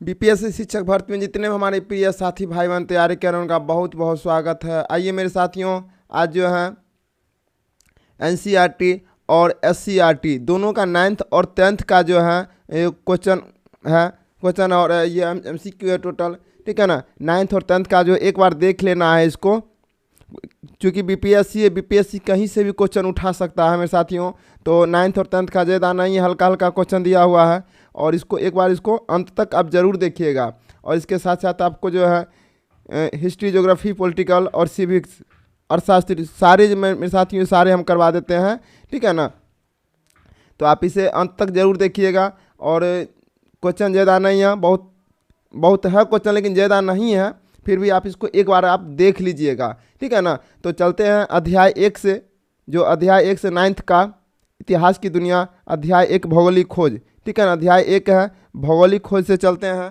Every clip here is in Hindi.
बीपीएससी शिक्षक भर्ती में जितने भी हमारे प्रिय साथी भाई बहन तैयारी कर रहे हैं उनका बहुत बहुत स्वागत है। आइए मेरे साथियों, आज जो है एनसीईआरटी और एससीईआरटी दोनों का 9th और 10th का जो है क्वेश्चन और ये एमसीक्यू है टोटल, ठीक है ना। 9th और 10th का जो एक बार देख लेना है इसको, क्योंकि बीपीएससी है, बीपीएससी कहीं से भी क्वेश्चन उठा सकता है मेरे साथियों। तो 9th और 10th का ज़्यादा नहीं, हल्का हल्का क्वेश्चन दिया हुआ है और इसको एक बार इसको अंत तक आप ज़रूर देखिएगा। और इसके साथ साथ आपको जो है हिस्ट्री, ज्योग्राफी, पॉलिटिकल और सिविक्स, अर्थशास्त्र, सारे जो मेरे साथियों सारे हम करवा देते हैं, ठीक है ना। तो आप इसे अंत तक ज़रूर देखिएगा। और क्वेश्चन ज़्यादा नहीं है, बहुत है क्वेश्चन, लेकिन ज़्यादा नहीं है, फिर भी आप इसको एक बार आप देख लीजिएगा, ठीक है ना। तो चलते हैं अध्याय 1 से, जो अध्याय 1 से 9th का इतिहास की दुनिया, अध्याय 1 भौगोलिक खोज, ठीक है ना। अध्याय 1 है भौगोलिक खोज से चलते हैं।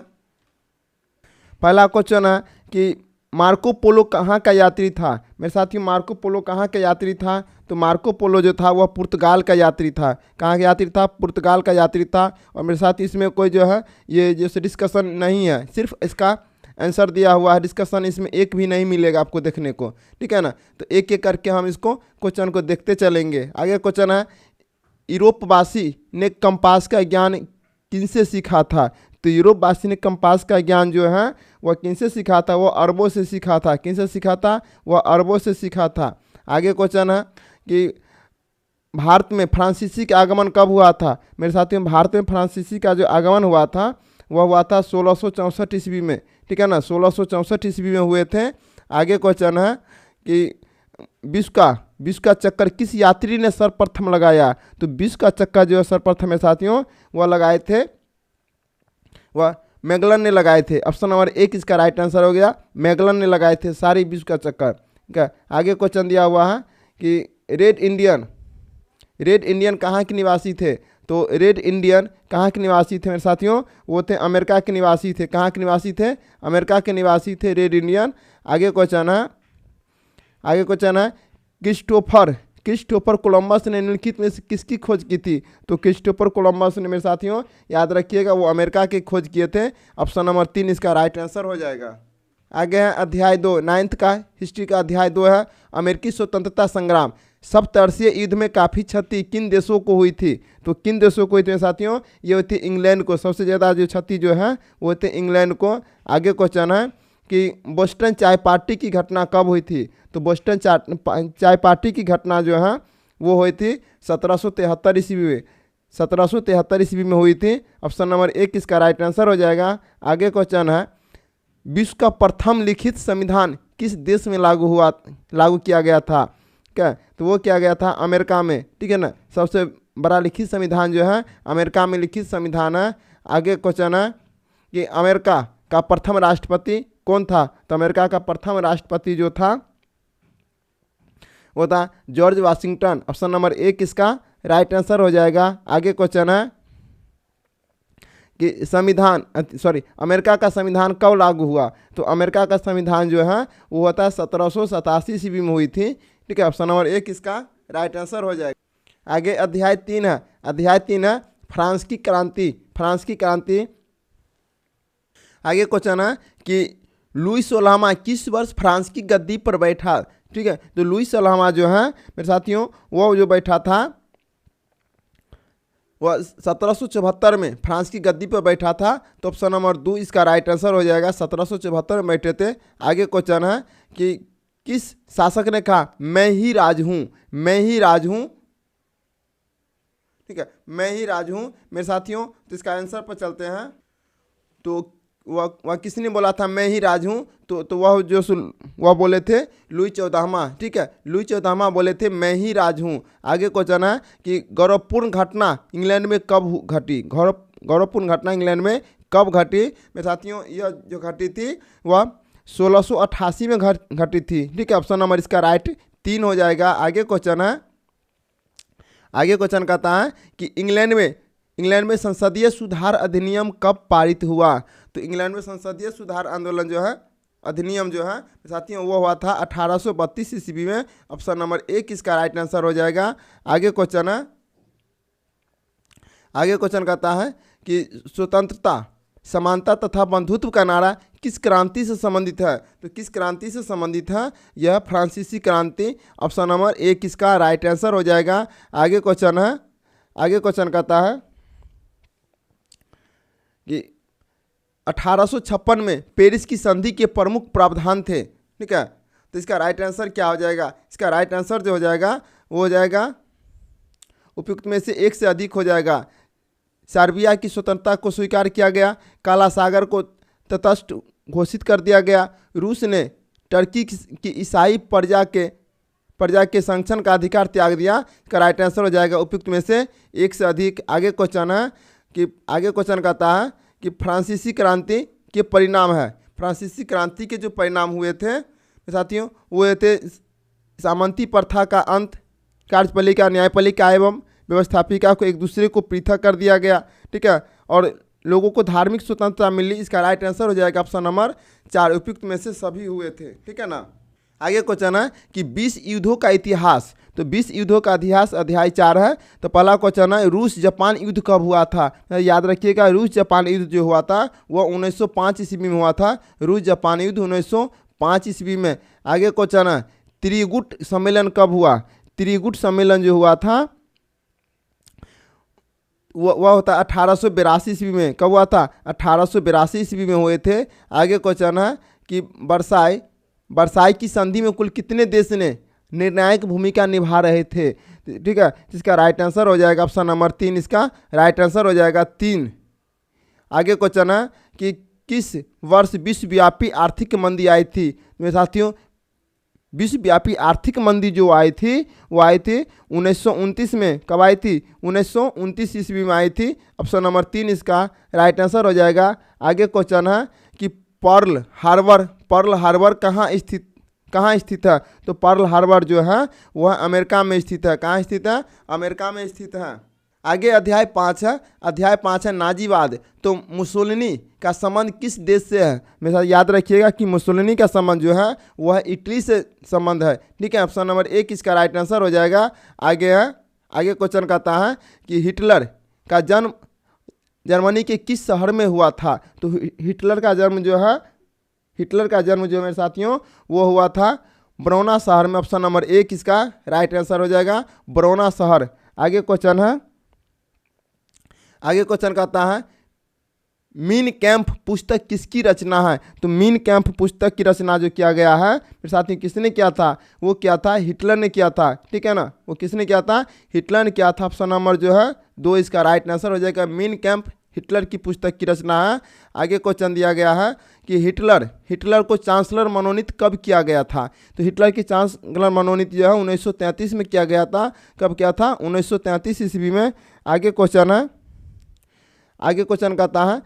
पहला क्वेश्चन है कि मार्को पोलो कहाँ का यात्री था। मेरे साथियों, मार्को पोलो कहाँ का यात्री था? तो मार्को पोलो जो था वह पुर्तगाल का यात्री था। कहाँ का यात्री था? पुर्तगाल का यात्री था। और मेरे साथ इसमें कोई जो है ये जैसे डिस्कशन नहीं है, सिर्फ इसका आंसर दिया हुआ है। डिस्कशन इसमें एक भी नहीं मिलेगा आपको देखने को, ठीक है ना। तो एक एक करके हम इसको क्वेश्चन को देखते चलेंगे। आगे क्वेश्चन है, यूरोपवासी ने कंपास का ज्ञान किनसे सीखा था? तो यूरोपवासी ने कंपास का ज्ञान जो है वह किनसे सीखा था? वह अरबों से सीखा था। किनसे सीखा था? वह अरबों से सीखा था। आगे क्वेश्चन है कि भारत में फ्रांसीसी का आगमन कब हुआ था? मेरे साथियों, भारत में फ्रांसीसी का जो आगमन हुआ था वह हुआ था 1664 ईस्वी में, ठीक है ना। 1664 ईस्वी में हुए थे। आगे क्वेश्चन है कि विश्व का चक्कर किस यात्री ने सर्वप्रथम लगाया? तो विश्व का चक्कर जो है सर्वप्रथम है साथियों वह लगाए थे, वह मैगलन ने लगाए थे। ऑप्शन नंबर 1 इसका राइट आंसर हो गया, मैगलन ने लगाए थे सारी विश्व का चक्कर, ठीक है। आगे क्वेश्चन दिया हुआ है कि रेड इंडियन कहाँ के निवासी थे? तो रेड इंडियन कहाँ के निवासी थे मेरे साथियों? वो थे अमेरिका के निवासी थे। कहाँ के निवासी थे? अमेरिका के निवासी थे रेड इंडियन। आगे क्वेश्चन है क्रिस्टोफर कोलंबस ने निम्नलिखित में से किसकी खोज की थी? तो क्रिस्टोफर कोलंबस ने मेरे साथियों याद रखिएगा वो अमेरिका की खोज किए थे। ऑप्शन नंबर 3 इसका राइट आंसर हो जाएगा। आगे है अध्याय 2, 9th का हिस्ट्री का अध्याय 2 है अमेरिकी स्वतंत्रता संग्राम। सप्तवर्षीय युद्ध में काफ़ी क्षति किन देशों को हुई थी? तो किन देशों को हुई थी साथियों? ये हुई थी इंग्लैंड को। सबसे ज़्यादा जो क्षति जो है वो थे इंग्लैंड को। आगे क्वेश्चन है कि बोस्टन चाय पार्टी की घटना कब हुई थी? तो बोस्टन चाय पार्टी की घटना जो है वो हुई थी 1773 ईस्वी में। 1773 ईस्वी में हुई थी। ऑप्शन नंबर 1 इसका राइट आंसर हो जाएगा। आगे क्वेश्चन है, विश्व का प्रथम लिखित संविधान किस देश में लागू किया गया था? क्या? तो वो किया गया था अमेरिका में, ठीक है ना। सबसे बड़ा लिखित संविधान जो है अमेरिका में लिखित संविधान है। आगे क्वेश्चन है कि अमेरिका का प्रथम राष्ट्रपति कौन था? तो अमेरिका का प्रथम राष्ट्रपति जो था वो था जॉर्ज वाशिंगटन। ऑप्शन नंबर 1 इसका राइट आंसर हो जाएगा। आगे क्वेश्चन है कि अमेरिका का संविधान कब लागू हुआ? तो अमेरिका का संविधान जो है वो होता है 1787 ईस्वी में हुई थी, ठीक है। ऑप्शन नंबर 1 इसका राइट आंसर हो जाएगा। आगे अध्याय 3 है, अध्याय 3 है फ्रांस की क्रांति। आगे क्वेश्चन है कि लुई 16वां किस वर्ष फ्रांस की गद्दी पर बैठा? ठीक है, तो लुई 16वां जो है मेरे साथियों वो जो बैठा था वह 1774 में फ्रांस की गद्दी पर बैठा था। तो ऑप्शन नंबर 2 इसका राइट आंसर हो जाएगा। 1774 में बैठे थे। आगे क्वेश्चन है कि किस शासक ने कहा मैं ही राज हूँ? ठीक है, मैं ही राज हूँ मेरे साथियों। तो इसका आंसर पर चलते हैं। तो वह किसने बोला था मैं ही राज हूँ? तो वह बोले थे लुई 14वां, ठीक है। लुई 14वां बोले थे मैं ही राज हूँ। आगे क्वेश्चन है कि गौरवपूर्ण घटना इंग्लैंड में कब घटी? गौरवपूर्ण घटना इंग्लैंड में कब घटी मेरे साथियों? यह जो घटी थी वह 1688 में घटी थी, ठीक है। ऑप्शन नंबर इसका राइट 3 हो जाएगा। आगे क्वेश्चन कहता है कि इंग्लैंड में संसदीय सुधार अधिनियम कब पारित हुआ? तो इंग्लैंड में संसदीय सुधार आंदोलन जो है अधिनियम जो है साथियों वो हुआ था 1832 ईस्वी में। ऑप्शन नंबर 1 इसका राइट आंसर हो जाएगा। आगे क्वेश्चन कहता है कि समानता तथा बंधुत्व का नारा किस क्रांति से संबंधित है? तो किस क्रांति से संबंधित है? यह फ्रांसीसी क्रांति। ऑप्शन नंबर ए किसका राइट आंसर हो जाएगा। आगे क्वेश्चन है, आगे क्वेश्चन कहता है कि 1856 में पेरिस की संधि के प्रमुख प्रावधान थे, ठीक है। तो इसका राइट आंसर क्या हो जाएगा? इसका राइट आंसर जो हो जाएगा वो हो जाएगा उपयुक्त में से एक से अधिक हो जाएगा। सर्बिया की स्वतंत्रता को स्वीकार किया गया, काला सागर को तटस्थ घोषित कर दिया गया, रूस ने टर्की की ईसाई प्रजा के संरक्षण का अधिकार त्याग दिया। इसका राइट आंसर हो जाएगा उपयुक्त में से एक से अधिक। आगे क्वेश्चन है कि आगे क्वेश्चन कहता है कि फ्रांसीसी क्रांति के परिणाम है। फ्रांसीसी क्रांति के जो परिणाम हुए थे साथियों वो हुए थे सामंती प्रथा का अंत, कार्यपालिका न्यायपालिका एवं व्यवस्थापिका को एक दूसरे को पृथक कर दिया गया, ठीक है, और लोगों को धार्मिक स्वतंत्रता मिली। इसका राइट आंसर हो जाएगा ऑप्शन नंबर 4, उपयुक्त में से सभी हुए थे, ठीक है ना। आगे क्वेश्चन है कि 20 युद्धों का इतिहास। तो 20 युद्धों का इतिहास अध्याय 4 है। तो पहला क्वेश्चन है रूस जापान युद्ध कब हुआ था? याद रखिएगा रूस जापान युद्ध जो हुआ था वह 1905 ईस्वी में हुआ था। रूस जापान युद्ध 1905 ईस्वी में। आगे क्वेश्चन है त्रिगुट सम्मेलन कब हुआ? त्रिगुट सम्मेलन जो हुआ था वह होता 1882 ईस्वी में। कब हुआ था? 1882 ईस्वी में हुए थे। आगे क्वेश्चन है कि वर्साई की संधि में कुल कितने देश ने निर्णायक भूमिका निभा रहे थे? ठीक है, इसका राइट आंसर हो जाएगा ऑप्शन नंबर 3, इसका राइट आंसर हो जाएगा 3। आगे क्वेश्चन है कि किस वर्ष विश्वव्यापी आर्थिक मंदी आई थी? मेरे साथियों विश्वव्यापी आर्थिक मंदी जो आई थी वो आई थी 1929 में। कब आई थी? 1929 ईस्वी में आई थी। ऑप्शन नंबर 3 इसका राइट आंसर हो जाएगा। आगे क्वेश्चन है कि पर्ल हार्बर कहाँ स्थित है? तो पर्ल हार्बर जो है वह अमेरिका में स्थित है। कहाँ स्थित है? अमेरिका में स्थित है। आगे अध्याय 5 है। अध्याय 5 है नाजीवाद। तो मुसोलिनी का संबंध किस देश से है? मेरे साथ याद रखिएगा कि मुसोलिनी का संबंध जो है वह इटली से संबंध है, ठीक है। ऑप्शन नंबर 1 इसका राइट आंसर हो जाएगा। आगे क्वेश्चन कहता है कि हिटलर का जन्म जर्मनी के किस शहर में हुआ था? तो हिटलर का जन्म जो मेरे साथियों वो हुआ था बरौना शहर में। ऑप्शन नंबर 1 इसका राइट आंसर हो जाएगा, बरौना शहर। आगे क्वेश्चन कहता है मीन कैंप पुस्तक किसकी रचना है? तो मीन कैंप पुस्तक की रचना जो किया गया है मेरे साथियों किसने किया था? वो क्या था? हिटलर ने किया था, ठीक है ना। वो किसने किया था? हिटलर ने किया था। ऑप्शन नंबर जो है 2 इसका राइट आंसर हो जाएगा। मीन कैंप हिटलर की पुस्तक की रचना है। आगे क्वेश्चन दिया गया है कि हिटलर को चांसलर मनोनीत कब किया गया था? तो हिटलर की चांसलर मनोनीत जो है 1933 में किया गया था। कब किया था? 1933 ईस्वी में। आगे क्वेश्चन कहता है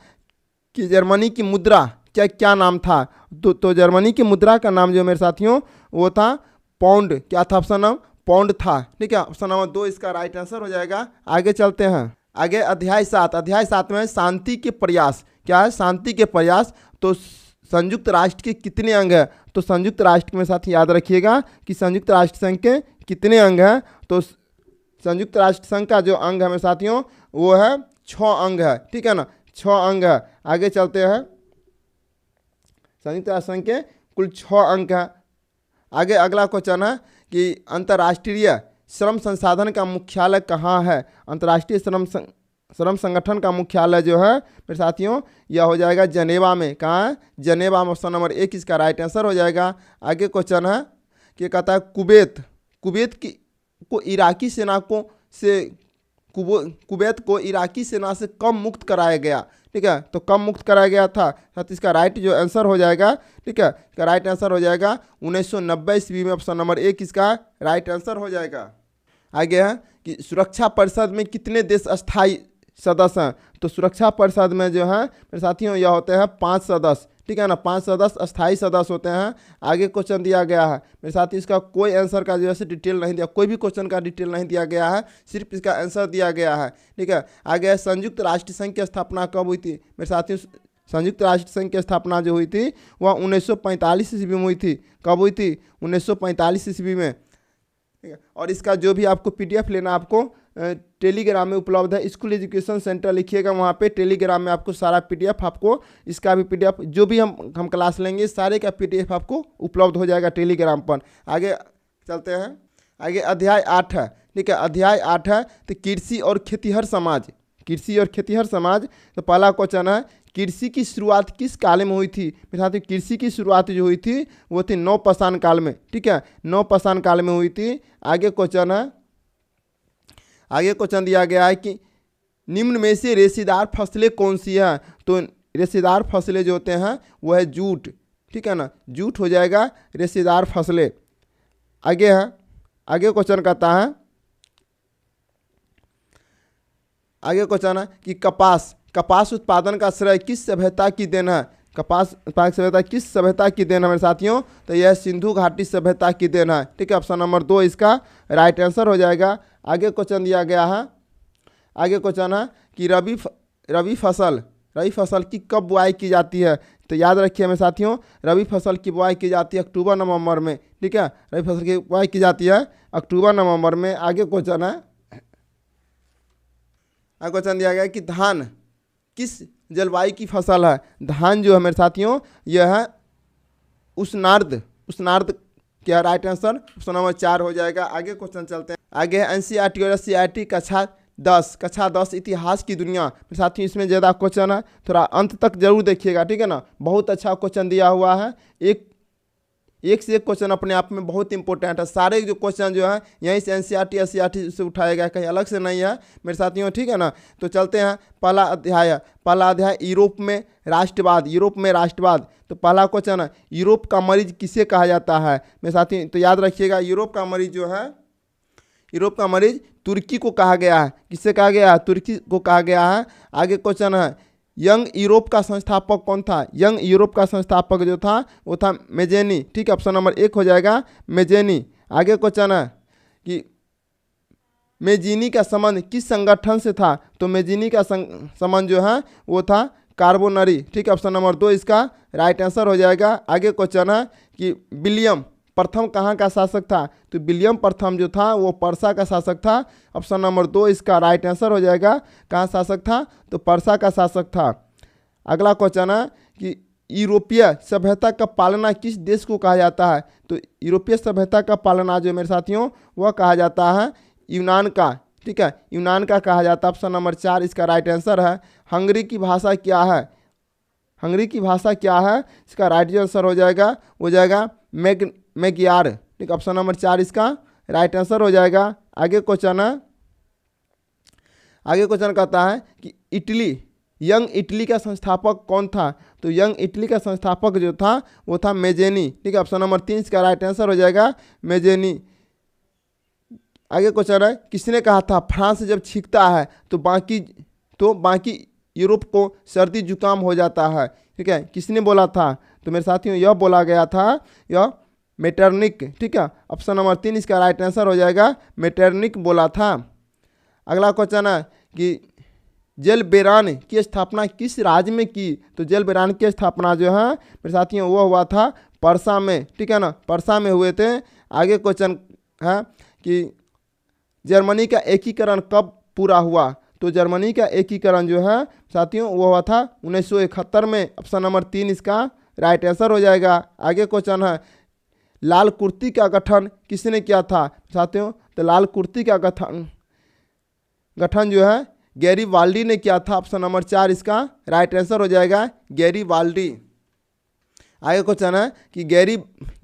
कि जर्मनी की मुद्रा क्या नाम था? तो जर्मनी की मुद्रा का नाम जो मेरे साथियों वो था पाउंड। क्या था? ऑप्शन नंबर पाउंड था, ठीक है। ऑप्शन नंबर 2 इसका राइट आंसर हो जाएगा। आगे चलते हैं। आगे अध्याय 7 में शांति के प्रयास। क्या है? शांति के प्रयास। तो संयुक्त राष्ट्र के कितने अंग हैं? तो संयुक्त राष्ट्र में साथ याद रखिएगा कि संयुक्त राष्ट्र संघ के कितने अंग हैं? तो संयुक्त राष्ट्र संघ का जो अंग है मेरे साथियों वो है 6 अंग है, ठीक है ना, 6 अंग है। आगे चलते हैं। संयुक्त राष्ट्र संघ के कुल 6 अंग हैं। आगे अगला क्वेश्चन है कि अंतर्राष्ट्रीय श्रम संसाधन का मुख्यालय कहाँ है? अंतर्राष्ट्रीय श्रम संगठन का मुख्यालय जो है मेरे साथियों यह हो जाएगा जनेवा में। कहाँ है? जनेवा में। ऑप्शन नंबर 1 इसका राइट आंसर हो जाएगा। आगे क्वेश्चन है कि कहता है कुवैत को इराकी सेना से कब मुक्त कराया गया? ठीक है, तो कब मुक्त कराया गया था? साथ इसका राइट जो आंसर हो जाएगा, ठीक है, इसका राइट आंसर हो जाएगा 1990 ईस्वी में। ऑप्शन नंबर 1 इसका राइट आंसर हो जाएगा। आगे है कि सुरक्षा परिषद में कितने देश अस्थायी सदस्य हैं? तो सुरक्षा परिषद में जो है मेरे साथियों यह होते हैं 5 सदस्य, ठीक है ना, 5 सदस्य अस्थायी सदस्य होते हैं। आगे क्वेश्चन दिया गया है मेरे साथी, इसका कोई आंसर का जो है डिटेल नहीं दिया, कोई भी क्वेश्चन का डिटेल नहीं दिया गया है, सिर्फ इसका आंसर दिया गया है, ठीक है। आगे संयुक्त राष्ट्र संघ की स्थापना कब हुई थी? मेरे साथियों संयुक्त राष्ट्र संघ की स्थापना जो हुई थी वह 1945 ईस्वी में हुई थी। कब हुई थी? 1945 ईस्वी में, ठीक है। और इसका जो भी आपको PDF लेना आपको टेलीग्राम में उपलब्ध है। स्कूल एजुकेशन सेंटर लिखिएगा, वहाँ पे टेलीग्राम में आपको सारा PDF आपको, इसका भी PDF जो भी हम क्लास लेंगे सारे का PDF आपको उपलब्ध हो जाएगा टेलीग्राम पर। आगे चलते हैं, आगे अध्याय 8 है, ठीक है। अध्याय 8 है तो कृषि और खेतिहर समाज, कृषि और खेतिहर समाज। तो पहला क्वेश्चन है, कृषि की शुरुआत किस काल में हुई थी? मेरे साथियों कृषि की शुरुआत जो हुई थी वो थी नवपाषाण काल में, ठीक है, नवपाषाण काल में हुई थी। आगे क्वेश्चन है, आगे क्वेश्चन दिया गया है कि निम्न में से रेशेदार फसलें कौन सी हैं? तो रेशेदार फसलें जो होते हैं वो है जूट, ठीक है ना, जूट हो जाएगा रेशेदार फसलें। आगे है, आगे क्वेश्चन कहता है, आगे क्वेश्चन है कि कपास उत्पादन का श्रेय किस सभ्यता की देन है? कपास उत्पादक सभ्यता किस सभ्यता की देन है मेरे साथियों? तो यह सिंधु घाटी सभ्यता की देन है, ठीक है। ऑप्शन नंबर 2 इसका राइट आंसर हो जाएगा। आगे क्वेश्चन दिया गया है, आगे क्वेश्चन है कि रबी फसल की कब बुआई की जाती है? तो याद रखिए मेरे साथियों, रबी फसल की बुआई की जाती है अक्टूबर नवंबर में, ठीक है, रबी फसल की बुआई की जाती है अक्टूबर नवंबर में। आगे क्वेश्चन है, आगे क्वेश्चन दिया गया है कि धान किस जलवायु की फसल है? धान जो है मेरे साथियों यह है उष्णार्द्र क्या राइट आंसर? ऑप्शन नंबर 4 हो जाएगा। आगे क्वेश्चन चलते हैं, आगे है NCERT और SCERT कक्षा 10 इतिहास की दुनिया। मेरे साथियों इसमें ज़्यादा क्वेश्चन है, थोड़ा अंत तक जरूर देखिएगा, ठीक है ना, बहुत अच्छा क्वेश्चन दिया हुआ है। एक से एक क्वेश्चन अपने आप में बहुत इंपॉर्टेंट है। सारे जो क्वेश्चन जो है यहीं से NCERT SCERT से उठाया गया, कहीं अलग से नहीं है मेरे साथियों, ठीक है ना। तो चलते हैं, पहला अध्याय यूरोप में राष्ट्रवाद। तो पहला क्वेश्चन है, यूरोप का मरीज किसे कहा जाता है मेरे साथियों? तो याद रखिएगा, यूरोप का मरीज तुर्की को कहा गया है। किससे कहा गया है? तुर्की को कहा गया है। आगे क्वेश्चन है, यंग यूरोप का संस्थापक कौन था? यंग यूरोप का संस्थापक जो था वो था मेजेनी, ठीक है, ऑप्शन नंबर 1 हो जाएगा मेजेनी। आगे क्वेश्चन है कि मेजिनी का संबंध किस संगठन से था? तो मेजिनी का संबंध जो है वो था कार्बोनरी, ठीक है, ऑप्शन नंबर 2 इसका राइट आंसर हो जाएगा। आगे क्वेश्चन है कि विलियम प्रथम कहाँ का शासक था? तो विलियम प्रथम जो था वो पर्सा का शासक था, ऑप्शन नंबर 2 इसका राइट आंसर हो जाएगा। कहाँ शासक था? तो पर्सा का शासक था। अगला क्वेश्चन है कि यूरोपीय सभ्यता का पालना किस देश को कहा जाता है? तो यूरोपीय सभ्यता का पालना जो मेरे साथियों वह कहा जाता है यूनान का, ठीक है, यूनान का कहा जाता है। ऑप्शन नंबर 4 इसका राइट आंसर है। हंगरी की भाषा क्या है? हंगरी की भाषा क्या है? इसका राइट आंसर हो जाएगा मैग्यार, ठीक, ऑप्शन नंबर 4 इसका राइट आंसर हो जाएगा। आगे क्वेश्चन है, आगे क्वेश्चन कहता है कि यंग इटली का संस्थापक कौन था? तो यंग इटली का संस्थापक जो था वो था मेजेनी, ठीक है, ऑप्शन नंबर 3 इसका राइट आंसर हो जाएगा मेजेनी। आगे क्वेश्चन है, किसने कहा था फ्रांस जब छींकता है तो बाकी यूरोप को सर्दी जुकाम हो जाता है? ठीक है, किसने बोला था? तो मेरे साथियों यह बोला गया था, यह मेटरनिक, ठीक है, ऑप्शन नंबर 3 इसका राइट आंसर हो जाएगा मेटरनिक बोला था। अगला क्वेश्चन है कि जलबेरान की स्थापना किस राज्य में की? तो जलबेरान की स्थापना जो है मेरे साथियों वो हुआ था पर्सा में, ठीक है ना, पर्सा में हुए थे। आगे क्वेश्चन है कि जर्मनी का एकीकरण कब पूरा हुआ? तो जर्मनी का एकीकरण जो है साथियों वो हुआ था 1971 में, ऑप्शन नंबर 3 इसका राइट आंसर हो जाएगा। आगे क्वेश्चन है लाल कुर्ती का गठन किसने किया था साथियों? तो लाल कुर्ती का गठन जो है गैरीबाल्डी ने किया था, ऑप्शन नंबर 4 इसका राइट आंसर हो जाएगा गैरीबाल्डी। आगे क्वेश्चन है कि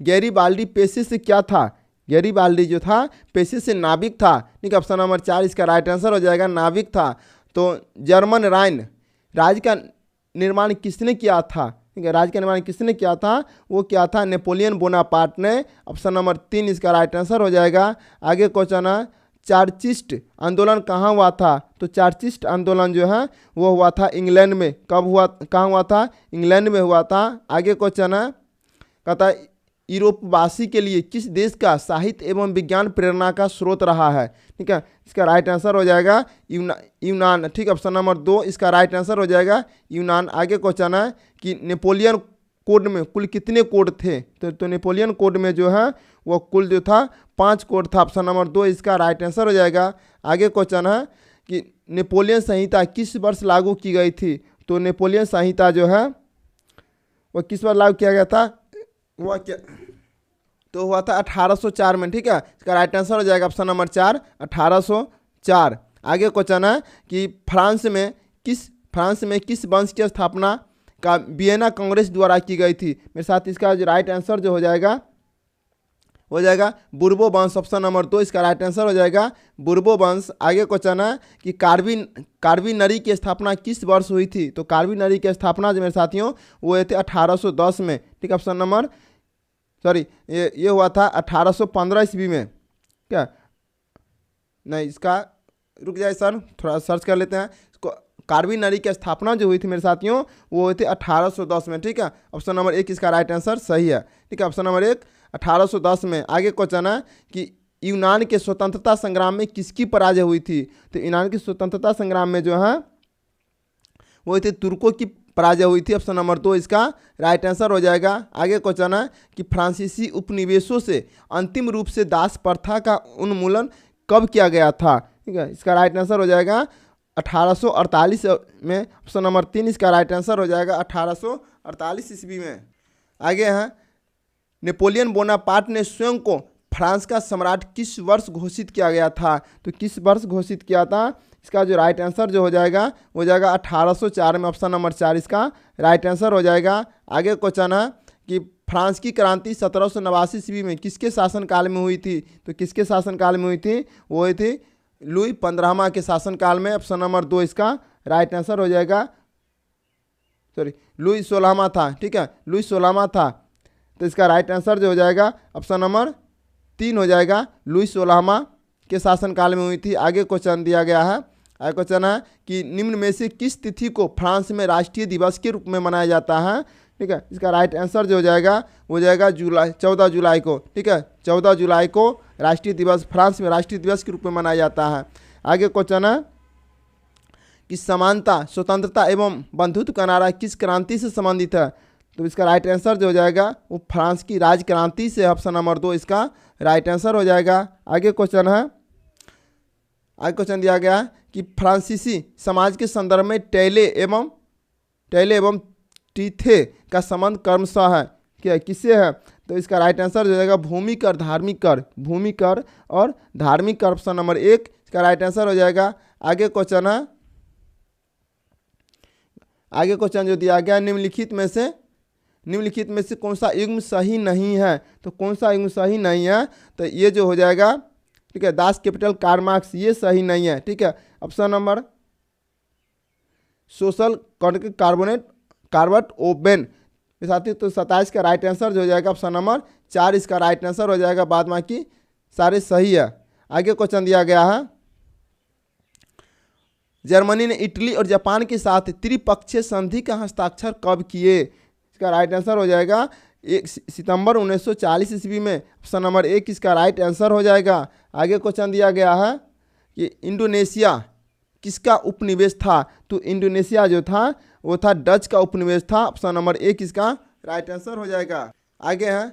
गैरीबाल्डी पेशे से क्या था? गैरीबाल्डी जो था पेशे से नाविक था, ठीक है, ऑप्शन नंबर 4 इसका राइट आंसर हो जाएगा नाविक था। तो जर्मन राइन राज्य का निर्माण किसने किया था? ठीक है, राज्य का निर्माण किसने किया था? वो क्या था नेपोलियन बोनापार्ट ने, ऑप्शन नंबर 3 इसका राइट आंसर हो जाएगा। आगे क्वेश्चन है चार्चिस्ट आंदोलन कहाँ हुआ था? तो चार्चिस्ट आंदोलन जो है वो हुआ था इंग्लैंड में। कब हुआ, कहाँ हुआ था? इंग्लैंड में हुआ था। आगे क्वेश्चन है कहता है यूरोपवासी के लिए किस देश का साहित्य एवं विज्ञान प्रेरणा का स्रोत रहा है? ठीक है, इसका राइट आंसर हो जाएगा यूनान, ठीक है, ऑप्शन नंबर 2 इसका राइट आंसर हो जाएगा यूनान। आगे क्वेश्चन है कि नेपोलियन कोड में कुल कितने कोड थे? तो नेपोलियन कोड में जो है वो कुल जो था 5 कोड था। ऑप्शन नंबर 2 इसका राइट आंसर हो जाएगा। आगे क्वेश्चन है कि नेपोलियन संहिता किस वर्ष लागू की गई थी? तो नेपोलियन संहिता जो है वो किस वर्ष लागू किया गया था? वह क्या तो हुआ था 1804 में। ठीक है, इसका राइट आंसर हो जाएगा ऑप्शन नंबर 4, 1804। आगे क्वेश्चन है कि फ्रांस में किस वंश की स्थापना का वियना कांग्रेस द्वारा की गई थी? मेरे साथ इसका जो राइट आंसर जो हो जाएगा बुर्बो वंश। ऑप्शन नंबर 2 इसका राइट आंसर हो जाएगा बुर्बो वंश। आगे क्वेश्चन है कि कार्बी की स्थापना किस वर्ष हुई थी? तो कार्बी की स्थापना जो मेरे साथियों वो हुए थे 1810 में। ठीक है, ऑप्शन नंबर ये हुआ था 1815 ईस्वी में। क्या नहीं, इसका रुक जाए सर, थोड़ा सर्च कर लेते हैं। कार्बी की स्थापना जो हुई थी मेरे साथियों वो हुई थी 1810 में। ठीक है, ऑप्शन नंबर 1 इसका राइट आंसर सही है। ठीक है, ऑप्शन नंबर 1 1810 में। आगे क्वेश्चन है कि यूनान के स्वतंत्रता संग्राम में किसकी पराजय हुई थी? तो यूनान की स्वतंत्रता संग्राम में जो है वो थे तुर्कों की पराजय हुई थी। ऑप्शन नंबर 2 इसका राइट आंसर हो जाएगा। आगे क्वेश्चन है कि फ्रांसीसी उपनिवेशों से अंतिम रूप से दास प्रथा का उन्मूलन कब किया गया था? ठीक है, इसका राइट आंसर हो जाएगा 1848 में। ऑप्शन नंबर 3 इसका राइट आंसर हो जाएगा 1848 ईस्वी में। आगे हैं नेपोलियन बोनापार्ट ने स्वयं को फ्रांस का सम्राट किस वर्ष घोषित किया गया था? तो किस वर्ष घोषित किया था? इसका जो राइट आंसर जो हो जाएगा 1804 में। ऑप्शन नंबर 4 इसका राइट आंसर हो जाएगा। आगे क्वेश्चन है कि फ्रांस की क्रांति 1789 ईस्वी में किसके शासनकाल में हुई थी? तो किसके शासनकाल में हुई थी? वो हुई थी लुई 15वां के शासनकाल में। ऑप्शन नंबर 2 इसका राइट आंसर हो जाएगा। लुई 16वां था। ठीक है, लुई 16वां था, तो इसका राइट आंसर जो हो जाएगा ऑप्शन नंबर 3 हो जाएगा। लुई 16वां के शासनकाल में हुई थी। आगे क्वेश्चन दिया गया है। आगे क्वेश्चन है कि निम्न में से किस तिथि को फ्रांस में राष्ट्रीय दिवस के रूप में मनाया जाता है? ठीक है, इसका राइट आंसर जो हो जाएगा वो जाएगा 14 जुलाई को। ठीक है, 14 जुलाई को राष्ट्रीय दिवस फ्रांस में राष्ट्रीय दिवस के रूप में मनाया जाता है। आगे क्वेश्चन है कि समानता, स्वतंत्रता एवं बंधुत्व का नारा किस क्रांति से संबंधित है? तो इसका राइट आंसर जो हो जाएगा वो फ्रांस की राज क्रांति से। ऑप्शन नंबर 2 इसका राइट आंसर हो जाएगा। आगे क्वेश्चन है, आगे क्वेश्चन दिया गया है कि फ्रांसीसी समाज के संदर्भ में टैले एवं टीथे का संबंध क्रमशः है क्या किससे है? तो इसका राइट आंसर हो जाएगा भूमि कर, धार्मिक कर, भूमि कर और धार्मिक कर। ऑप्शन नंबर 1 इसका राइट आंसर हो जाएगा। आगे क्वेश्चन है, आगे क्वेश्चन जो दिया गया निम्नलिखित में से कौन सा युग्म सही नहीं है? तो कौन सा युग्म सही नहीं है? तो ये जो हो जाएगा, ठीक है, दास कैपिटल कार्ल मार्क्स, ये सही नहीं है। ठीक है, ऑप्शन नंबर सोशल कार्बट ओबेन साथी, तो 27 का राइट आंसर जो हो जाएगा ऑप्शन नंबर 4 इसका राइट आंसर हो जाएगा। बाद बाकी सारे सही है। आगे क्वेश्चन दिया गया है, जर्मनी ने इटली और जापान के साथ त्रिपक्षीय संधि का हस्ताक्षर कब किए? इसका राइट आंसर हो जाएगा 1 सितंबर 1940 ईस्वी में। ऑप्शन नंबर 1 इसका राइट आंसर हो जाएगा। आगे क्वेश्चन दिया गया है कि इंडोनेशिया किसका उपनिवेश था? तो इंडोनेशिया जो था वो था डच का उपनिवेश था। ऑप्शन नंबर 1 इसका राइट आंसर हो जाएगा। आगे है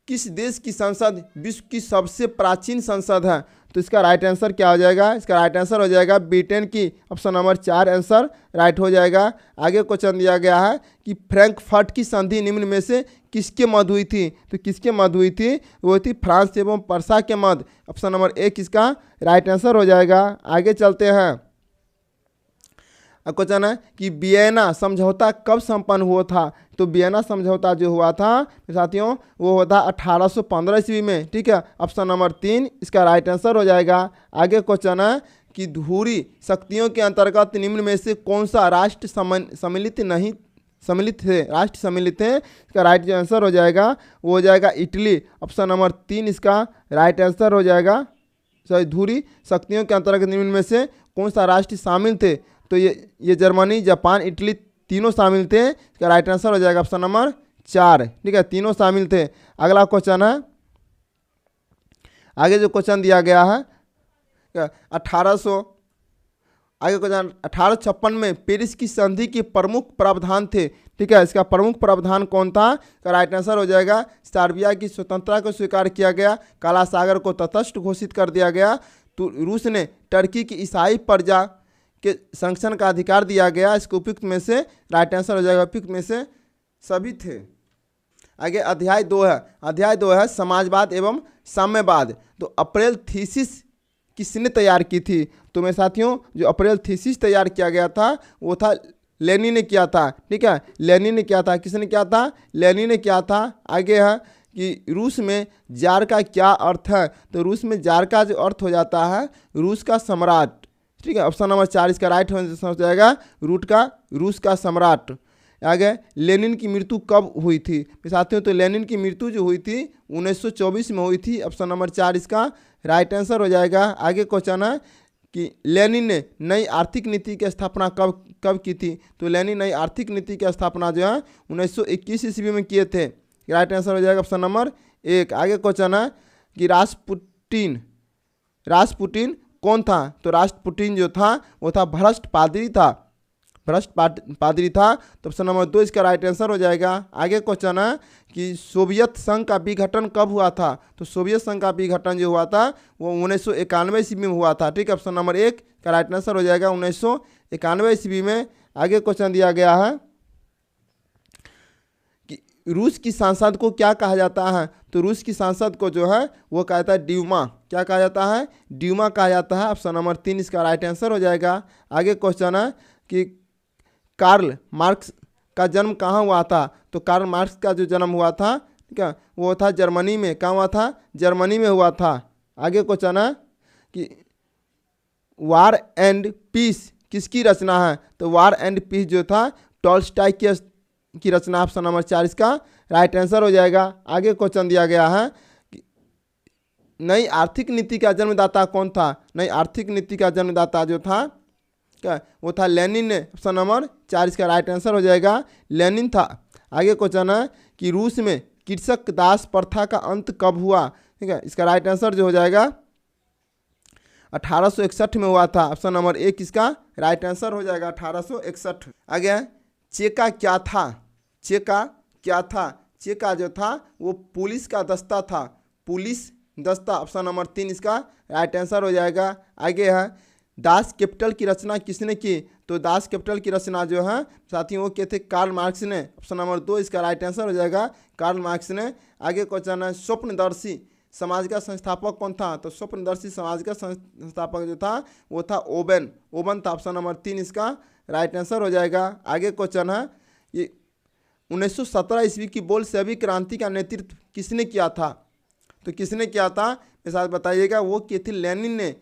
किस देश की संसद विश्व की सबसे प्राचीन संसद है? तो इसका राइट आंसर क्या हो जाएगा? इसका राइट आंसर हो जाएगा ब्रिटेन की। ऑप्शन नंबर 4 आंसर राइट हो जाएगा। आगे क्वेश्चन दिया गया है कि फ्रैंकफर्ट की संधि निम्न में से किसके मध्य हुई थी? तो किसके मध्य हुई थी? वो थी फ्रांस एवं पर्सा के मध्य। ऑप्शन नंबर 1 इसका राइट आंसर हो जाएगा। आगे चलते हैं। क्वेश्चन है कि वियना समझौता कब संपन्न हुआ था? तो वियना समझौता जो हुआ था साथियों वो हुआ था 1815 ईस्वी में। ठीक है, ऑप्शन नंबर 3 इसका राइट आंसर हो जाएगा। आगे क्वेश्चन है कि धुरी शक्तियों के अंतर्गत निम्न में से कौन सा राष्ट्र सम्मिलित है? इसका राइट आंसर हो जाएगा वो हो जाएगा इटली। ऑप्शन नंबर 3 इसका राइट आंसर हो जाएगा। धुरी शक्तियों के अंतर्गत निम्न में से कौन सा राष्ट्र शामिल थे? तो ये जर्मनी, जापान, इटली तीनों शामिल थे। इसका राइट आंसर हो जाएगा ऑप्शन नंबर 4। ठीक है, तीनों शामिल थे। अगला क्वेश्चन है, आगे जो क्वेश्चन दिया गया है 1800 आगे क्वेश्चन 1856 में पेरिस की संधि के प्रमुख प्रावधान थे। ठीक है, इसका प्रमुख प्रावधान कौन था? का राइट आंसर हो जाएगा सर्बिया की स्वतंत्रता को स्वीकार किया गया, काला सागर को तटस्थ घोषित कर दिया गया, तो रूस ने टर्की की ईसाई प्रजा के संरक्षण का अधिकार दिया गया। इसको उपयुक्त में से राइट आंसर हो जाएगा, उपयुक्त में से सभी थे। आगे अध्याय 2 है, अध्याय 2 है समाजवाद एवं साम्यवाद। तो अप्रैल थीसिस किसने तैयार की थी? तो मेरे साथियों जो अप्रैल थीसिस तैयार किया गया था वो था लेनिन ने किया था। ठीक है, लेनिन ने किया था। किसने किया था? लेनिन ने किया था। आगे है कि रूस में जार का क्या अर्थ है? तो रूस में जार का जो अर्थ हो जाता है रूस का सम्राट। ठीक है, ऑप्शन नंबर 4 इसका राइट हो जाएगा रूस का सम्राट। आगे लेनिन की मृत्यु कब हुई थी? साथियों तो लेनिन की मृत्यु जो हुई थी 1924 में हुई थी। ऑप्शन नंबर 4 इसका राइट आंसर हो जाएगा। आगे क्वेश्चन है कि लेनिन ने नई आर्थिक नीति की स्थापना कब की थी? तो लेनिन नई आर्थिक नीति की स्थापना जो है 1921 ईस्वी में किए थे। राइट आंसर हो जाएगा ऑप्शन नंबर 1। आगे क्वेश्चन है कि रासपुटिन कौन था? तो रासपुटिन जो था वो था भ्रष्ट पादरी था। तो ऑप्शन नंबर 2 इसका राइट आंसर हो जाएगा। आगे क्वेश्चन है कि सोवियत संघ का विघटन कब हुआ था? तो सोवियत संघ का विघटन जो हुआ था वो 1991 ईस्वी में हुआ था। ठीक है, ऑप्शन नंबर 1 का राइट आंसर हो जाएगा 1991 ईस्वी में। आगे क्वेश्चन दिया गया है कि रूस की सांसद को क्या कहा जाता है? तो रूस की सांसद को जो है वो कहा जाता है ड्यूमा। क्या कहा जाता है? ड्यूमा कहा जाता है। ऑप्शन नंबर 3 इसका राइट आंसर हो जाएगा। आगे क्वेश्चन है कि कार्ल मार्क्स का जन्म कहाँ हुआ था? तो कार्ल मार्क्स का जो जन्म हुआ था, ठीक है, वो था जर्मनी में। कहाँ हुआ था? जर्मनी में हुआ था। आगे क्वेश्चन है कि वार एंड पीस किसकी रचना है? तो वार एंड पीस जो था टॉल्स्टॉय की रचना। ऑप्शन नंबर 4 इसका राइट आंसर हो जाएगा। आगे क्वेश्चन दिया गया है कि नई आर्थिक नीति का जन्मदाता कौन था? नई आर्थिक नीति का जन्मदाता जो था क्या वो था लेनिन ने। ऑप्शन नंबर 4 इसका राइट आंसर हो जाएगा, लेनिन था। आगे क्वेश्चन है कि रूस में कृषक दास प्रथा का अंत कब हुआ? ठीक है, इसका राइट आंसर जो हो जाएगा 1861 में हुआ था। ऑप्शन नंबर 1 इसका राइट आंसर हो जाएगा 1861। आगे चेका क्या था? चेका जो था वो पुलिस का दस्ता था, पुलिस दस्ता। ऑप्शन नंबर 3 इसका राइट आंसर हो जाएगा। आगे है दास कैपिटल की रचना किसने की? तो दास कैपिटल की रचना जो है साथियों वो किए थे कार्ल मार्क्स ने। ऑप्शन नंबर 2 इसका राइट आंसर हो जाएगा, कार्ल मार्क्स ने। आगे क्वेश्चन है स्वप्नदर्शी समाज का संस्थापक कौन था? तो स्वप्नदर्शी समाज का संस्थापक जो था वो था ओबन था। ऑप्शन नंबर 3 इसका राइट आंसर हो जाएगा। आगे क्वेश्चन है ये 1917 ईस्वी की बोल्शेविक क्रांति का नेतृत्व किसने किया था? तो किसने किया था मेरे साथ बताइएगा। वो किए थे लेनिन ने।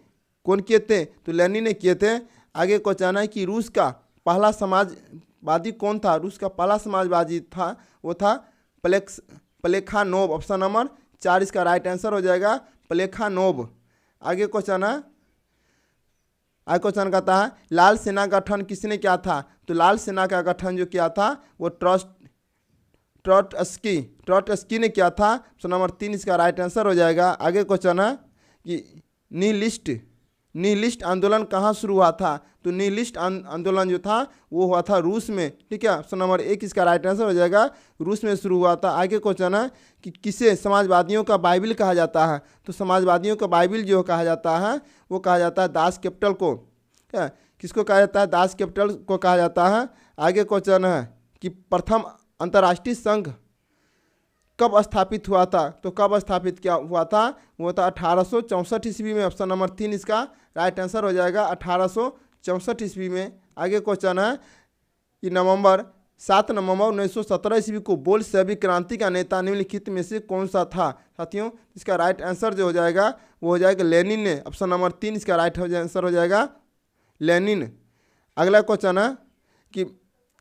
कौन किए थे? तो लेनिन ने किए थे। आगे क्वेश्चन है कि रूस का पहला समाजवादी कौन था? रूस का पहला समाजवादी था वो था प्लेखानोव। ऑप्शन नंबर 4 इसका राइट आंसर हो जाएगा, प्लेखानोव। आगे क्वेश्चन है, आगे क्वेश्चन कहता है लाल सेना गठन किसने किया था? तो लाल सेना का गठन जो किया था वो ट्रॉटस्की ने किया था। ऑप्शन नंबर 3 इसका राइट आंसर हो जाएगा। आगे क्वेश्चन है कि निहिलिस्ट आंदोलन कहाँ शुरू हुआ था? तो निहिलिस्ट आंदोलन जो था वो हुआ था रूस में। ठीक है, ऑप्शन नंबर 1 इसका राइट आंसर हो जाएगा, रूस में शुरू हुआ था। आगे क्वेश्चन है कि किसे समाजवादियों का बाइबिल कहा जाता है? तो समाजवादियों का बाइबिल जो कहा जाता है वो कहा जाता है दास कैपिटल को। क्या किसको कहा जाता है? दास कैपिटल को कहा जाता है। आगे क्वेश्चन है कि प्रथम अंतर्राष्ट्रीय संघ कब स्थापित हुआ था? तो कब स्थापित क्या हुआ था? वो था 1864 ईस्वी में। ऑप्शन नंबर 3 इसका राइट आंसर हो जाएगा, 1864 ईस्वी में। आगे क्वेश्चन है कि 7 नवंबर 1917 ईस्वी को बोल्शेविक क्रांति का नेता निम्नलिखित में से कौन सा था? साथियों इसका राइट आंसर जो हो जाएगा वो हो जाएगा लेनिन ने। ऑप्शन नंबर 3 इसका राइट आंसर हो जाएगा, लेनिन। अगला क्वेश्चन है कि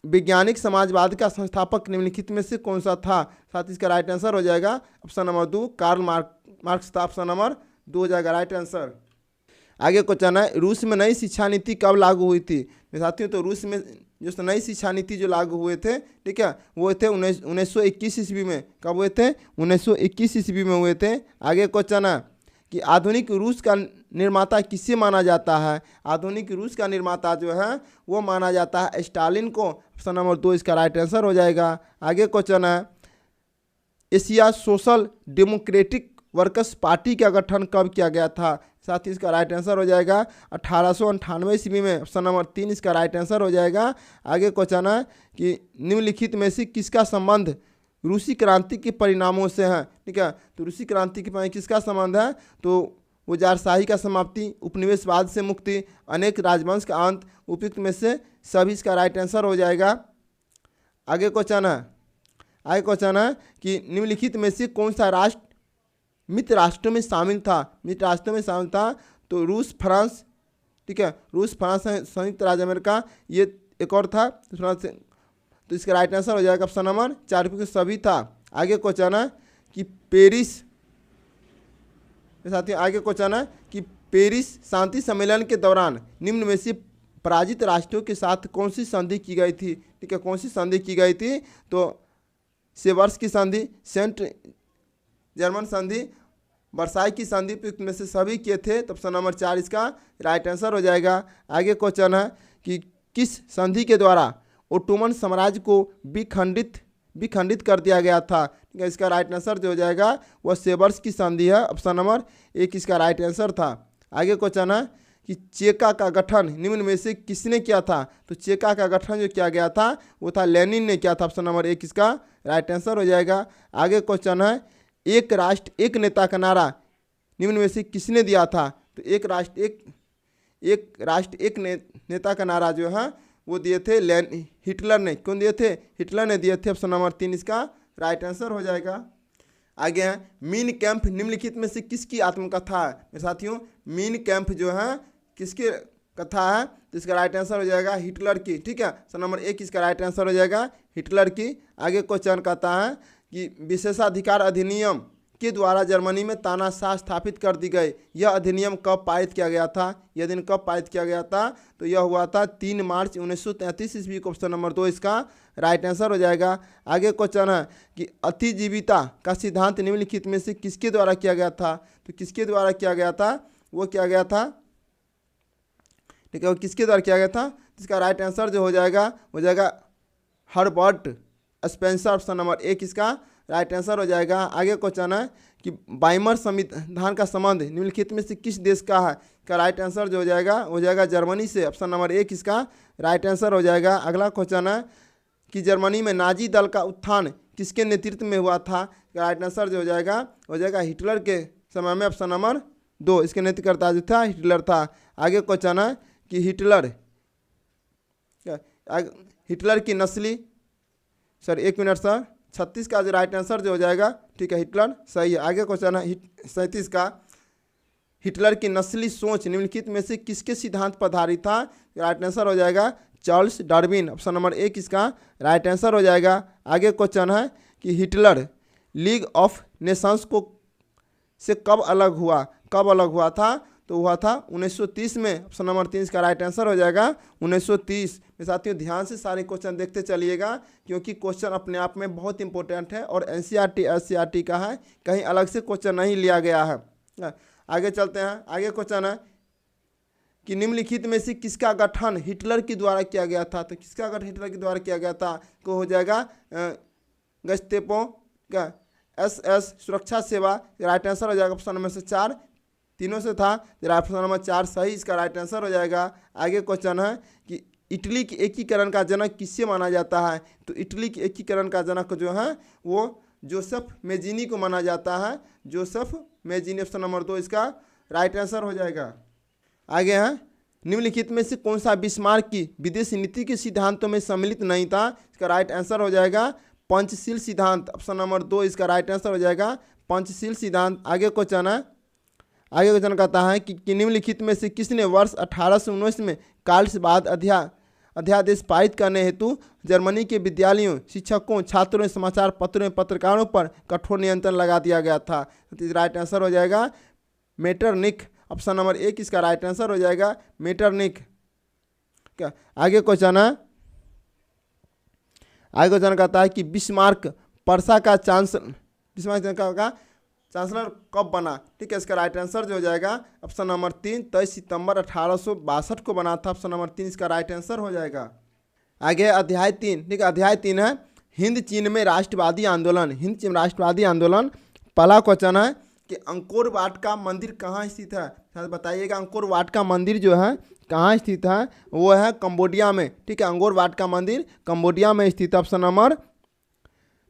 वैज्ञानिक समाजवाद का संस्थापक निम्नलिखित में से कौन सा था? साथ इसका राइट आंसर हो जाएगा ऑप्शन नंबर 2 कार्ल मार्क्स था। ऑप्शन नंबर 2 हो जाएगा राइट आंसर। आगे क्वेश्चन है रूस में नई शिक्षा नीति कब लागू हुई थी? साथियों तो रूस में जो नई शिक्षा नीति जो लागू हुए थे, ठीक है, वो थे 1921 ईस्वी में। कब हुए थे? 1921 ईस्वी में हुए थे। आगे क्वेश्चन है कि आधुनिक रूस का निर्माता किसे माना जाता है? आधुनिक रूस का निर्माता जो है वो माना जाता है स्टालिन को। ऑप्शन नंबर 2 इसका राइट आंसर हो जाएगा। आगे क्वेश्चन है, Asia social democratic workers party का गठन कब किया गया था? साथ ही इसका राइट आंसर हो जाएगा 1898 ईस्वी में। ऑप्शन नंबर 3 इसका राइट आंसर हो जाएगा। आगे क्वेश्चन है कि निम्नलिखित में से किसका संबंध रूसी क्रांति के परिणामों से है? ठीक है, तो रूसी क्रांति के परिणाम किसका संबंध है? तो वो जारशाही का समाप्ति, उपनिवेशवाद से मुक्ति, अनेक राजवंश का अंत, उपयुक्त में से सभी इसका राइट आंसर हो जाएगा। आगे क्वेश्चन है कि निम्नलिखित में से कौन सा राष्ट्र मित्र राष्ट्रों में शामिल था? मित्र राष्ट्रों में शामिल था तो रूस, फ्रांस, ठीक है, रूस, फ्रांस, संयुक्त राज्य अमेरिका, ये एक और था फ्रांस। तो इसका राइट आंसर हो जाएगा ऑप्शन नंबर 4 क्योंकि सभी था। आगे क्वेश्चन है कि पेरिस, साथियों आगे क्वेश्चन है कि पेरिस शांति सम्मेलन के दौरान निम्न में से पराजित राष्ट्रों के साथ कौन सी संधि की गई थी? ठीक है, कौन सी संधि की गई थी? तो सेवर्स की संधि, सेंट जर्मन संधि, वर्साई की संधि में से सभी किए थे। तो ऑप्शन नंबर 4 इसका राइट आंसर हो जाएगा। आगे क्वेश्चन है कि किस संधि के द्वारा ओटोमन साम्राज्य को विखंडित कर दिया गया था? ठीक है, इसका राइट आंसर जो हो जाएगा वह सेवर्स की संधि है। ऑप्शन नंबर 1 इसका राइट आंसर था। आगे क्वेश्चन है कि चेका का गठन निम्न में से किसने किया था? तो चेका का गठन जो किया गया था वो था लेनिन ने किया था। ऑप्शन नंबर 1 इसका राइट आंसर हो जाएगा। आगे क्वेश्चन है, एक राष्ट्र एक नेता का नारा निम्न में से किसने दिया था? तो एक राष्ट्र एक नेता का नारा जो है वो दिए थे हिटलर ने। कौन दिए थे? हिटलर ने दिए थे। ऑप्शन नंबर 3 इसका राइट आंसर हो जाएगा। आगे है, मीन कैंप निम्नलिखित में से किसकी आत्मकथा है? मेरे साथियों, मीन कैंप जो है किसकी कथा है? तो इसका राइट आंसर हो जाएगा हिटलर की। ठीक है, ऑप्शन नंबर 1 इसका राइट आंसर हो जाएगा हिटलर की। आगे क्वेश्चन कहता है कि विशेषाधिकार अधिनियम के द्वारा जर्मनी में तानाशाह स्थापित कर दी गई, यह अधिनियम कब पारित किया गया था? यह दिन कब पारित किया गया था? तो यह हुआ था 3 मार्च 1933 ईस्वी को। ऑप्शन नंबर 2 इसका राइट आंसर हो जाएगा। आगे क्वेश्चन है कि अतिजीविता का सिद्धांत निम्नलिखित में से किसके द्वारा किया गया था? तो किसके द्वारा किया गया था? वो किया गया था, ठीक है, वो किसके द्वारा किया गया था? इसका राइट आंसर जो हो जाएगा हर्बर्ट स्पेंसर। ऑप्शन नंबर 1 इसका राइट आंसर हो जाएगा। आगे क्वेश्चन है कि वाइमर संविधान का संबंध निम्नलिखित में से किस देश का है? का राइट आंसर जो हो जाएगा जर्मनी से। ऑप्शन नंबर 1 इसका राइट आंसर हो जाएगा। अगला क्वेश्चन है कि जर्मनी में नाजी दल का उत्थान किसके नेतृत्व में हुआ था? राइट आंसर जो हो जाएगा हिटलर के समय में। ऑप्शन नंबर 2 इसके नेतृत्वकर्ता जो था हिटलर था। आगे क्वेश्चन है कि हिटलर की नस्ली, सर 1 मिनट सर, 36 का जो राइट आंसर जो हो जाएगा, ठीक है, हिटलर सही है। आगे क्वेश्चन है 37 का, हिटलर की नस्ली सोच निम्नलिखित में से किसके सिद्धांत पर आधारित था? राइट आंसर हो जाएगा चार्ल्स डार्विन। ऑप्शन नंबर 1 इसका राइट आंसर हो जाएगा। आगे क्वेश्चन है कि हिटलर लीग ऑफ नेशंस को से कब अलग हुआ था? तो हुआ था 1930 में। ऑप्शन नंबर 3 इसका राइट आंसर हो जाएगा 1930। मेरे साथियों ध्यान से सारे क्वेश्चन देखते चलिएगा क्योंकि क्वेश्चन अपने आप में बहुत इंपॉर्टेंट है और एनसीईआरटी का है, कहीं अलग से क्वेश्चन नहीं लिया गया है। आगे चलते हैं। आगे क्वेश्चन है कि निम्नलिखित में से किसका गठन हिटलर के द्वारा किया गया था? तो किसका गठन हिटलर के द्वारा किया गया था? को हो जाएगा गस्टेपो का SS सुरक्षा सेवा। राइट आंसर हो जाएगा ऑप्शन नंबर 4, तीनों से था। ऑप्शन नंबर 4 सही इसका राइट आंसर हो जाएगा। आगे क्वेश्चन है कि इटली के एकीकरण का जनक किससे माना जाता है? तो इटली के एकीकरण का जनक जो है वो जोसेफ मेजीनी को माना जाता है। जोसेफ मेजीनी। ऑप्शन नंबर 2 इसका राइट आंसर हो जाएगा। आगे है, निम्नलिखित में से कौन सा बिस्मार्क की विदेश नीति के सिद्धांतों में सम्मिलित नहीं था? इसका राइट आंसर हो जाएगा पंचशील सिद्धांत। ऑप्शन नंबर 2 इसका राइट आंसर हो जाएगा पंचशील सिद्धांत। आगे क्वेश्चन कहता है कि निम्नलिखित में से किसने वर्ष 1819 में कार्लसबाद अध्यादेश पारित करने हेतु जर्मनी के विद्यालयों, शिक्षकों, छात्रों, समाचार पत्रों, पत्रकारों पर कठोर नियंत्रण लगा दिया गया था? तो राइट आंसर हो जाएगा मेटरनिख। ऑप्शन नंबर 1 इसका राइट आंसर हो जाएगा मेटरनिख। क्या आगे क्वेश्चन कहता है कि बिस्मार्क पर्सा का चांसलर चांसलर कब बना? ठीक है, इसका राइट आंसर जो हो जाएगा ऑप्शन नंबर 3, 23 सितंबर 1862 को बना था। ऑप्शन नंबर 3 इसका राइट आंसर हो जाएगा। आगे अध्याय 3, ठीक है, अध्याय 3 है हिंद चीन में राष्ट्रवादी आंदोलन। हिंद चीन में राष्ट्रवादी आंदोलन। पहला क्वेश्चन है कि अंकोर वाट का मंदिर कहाँ स्थित है? शायद बताइएगा, अंकोर वाट का मंदिर जो है कहाँ स्थित है? वो है कंबोडिया में। ठीक है, अंकोर वाट का मंदिर कंबोडिया में स्थित है। ऑप्शन नंबर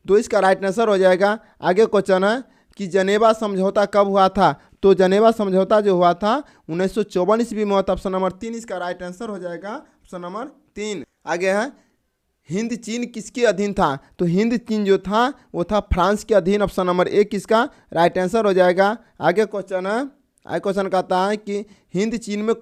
2 इसका राइट आंसर हो जाएगा। आगे क्वेश्चन है कि जनेवा समझौता कब हुआ था? तो जनेवा समझौता जो हुआ था 1954 ईस्वी में हुआ था। ऑप्शन नंबर 3 इसका राइट आंसर हो जाएगा। Option number 3। आगे है हिंद चीन किसके अधीन था? तो हिंद चीन जो था वो था फ्रांस के अधीन। ऑप्शन नंबर 1 इसका राइट आंसर हो जाएगा। आगे क्वेश्चन है, आगे क्वेश्चन कहता है कि हिंद चीन में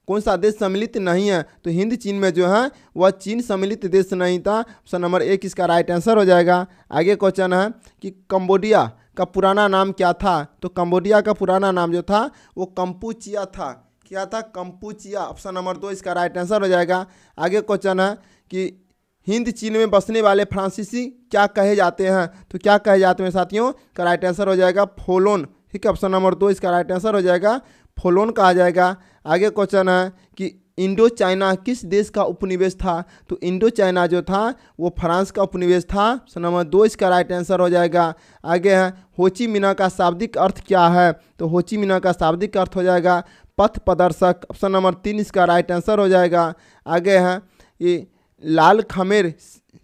कौन सा देश सम्मिलित नहीं है? तो हिंद चीन में जो है वह चीन सम्मिलित देश नहीं था। ऑप्शन नंबर 1 इसका राइट आंसर हो जाएगा। आगे क्वेश्चन है कि कंबोडिया का पुराना नाम क्या था? तो कंबोडिया का पुराना नाम जो था वो कंपूचिया था। क्या था? कंपूचिया। ऑप्शन नंबर 2 इसका राइट आंसर हो जाएगा। आगे क्वेश्चन है कि हिंद चीन में बसने वाले फ्रांसीसी क्या कहे जाते हैं? तो क्या कहे जाते हैं साथियों? का राइट आंसर हो जाएगा फोलोन। ठीक है, ऑप्शन नंबर 2 इसका राइट आंसर हो जाएगा, फोलोन कहा जाएगा। आगे क्वेश्चन है कि इंडो चाइना किस देश का उपनिवेश था? तो इंडो चाइना जो था वो फ्रांस का उपनिवेश था। ऑप्शन नंबर 2 इसका राइट आंसर हो जाएगा। आगे है होची मिन्ह का शाब्दिक अर्थ क्या है? तो होची मिन्ह का शाब्दिक अर्थ हो जाएगा पथ प्रदर्शक। ऑप्शन नंबर 3 इसका राइट आंसर हो जाएगा। आगे है ये लाल खमेर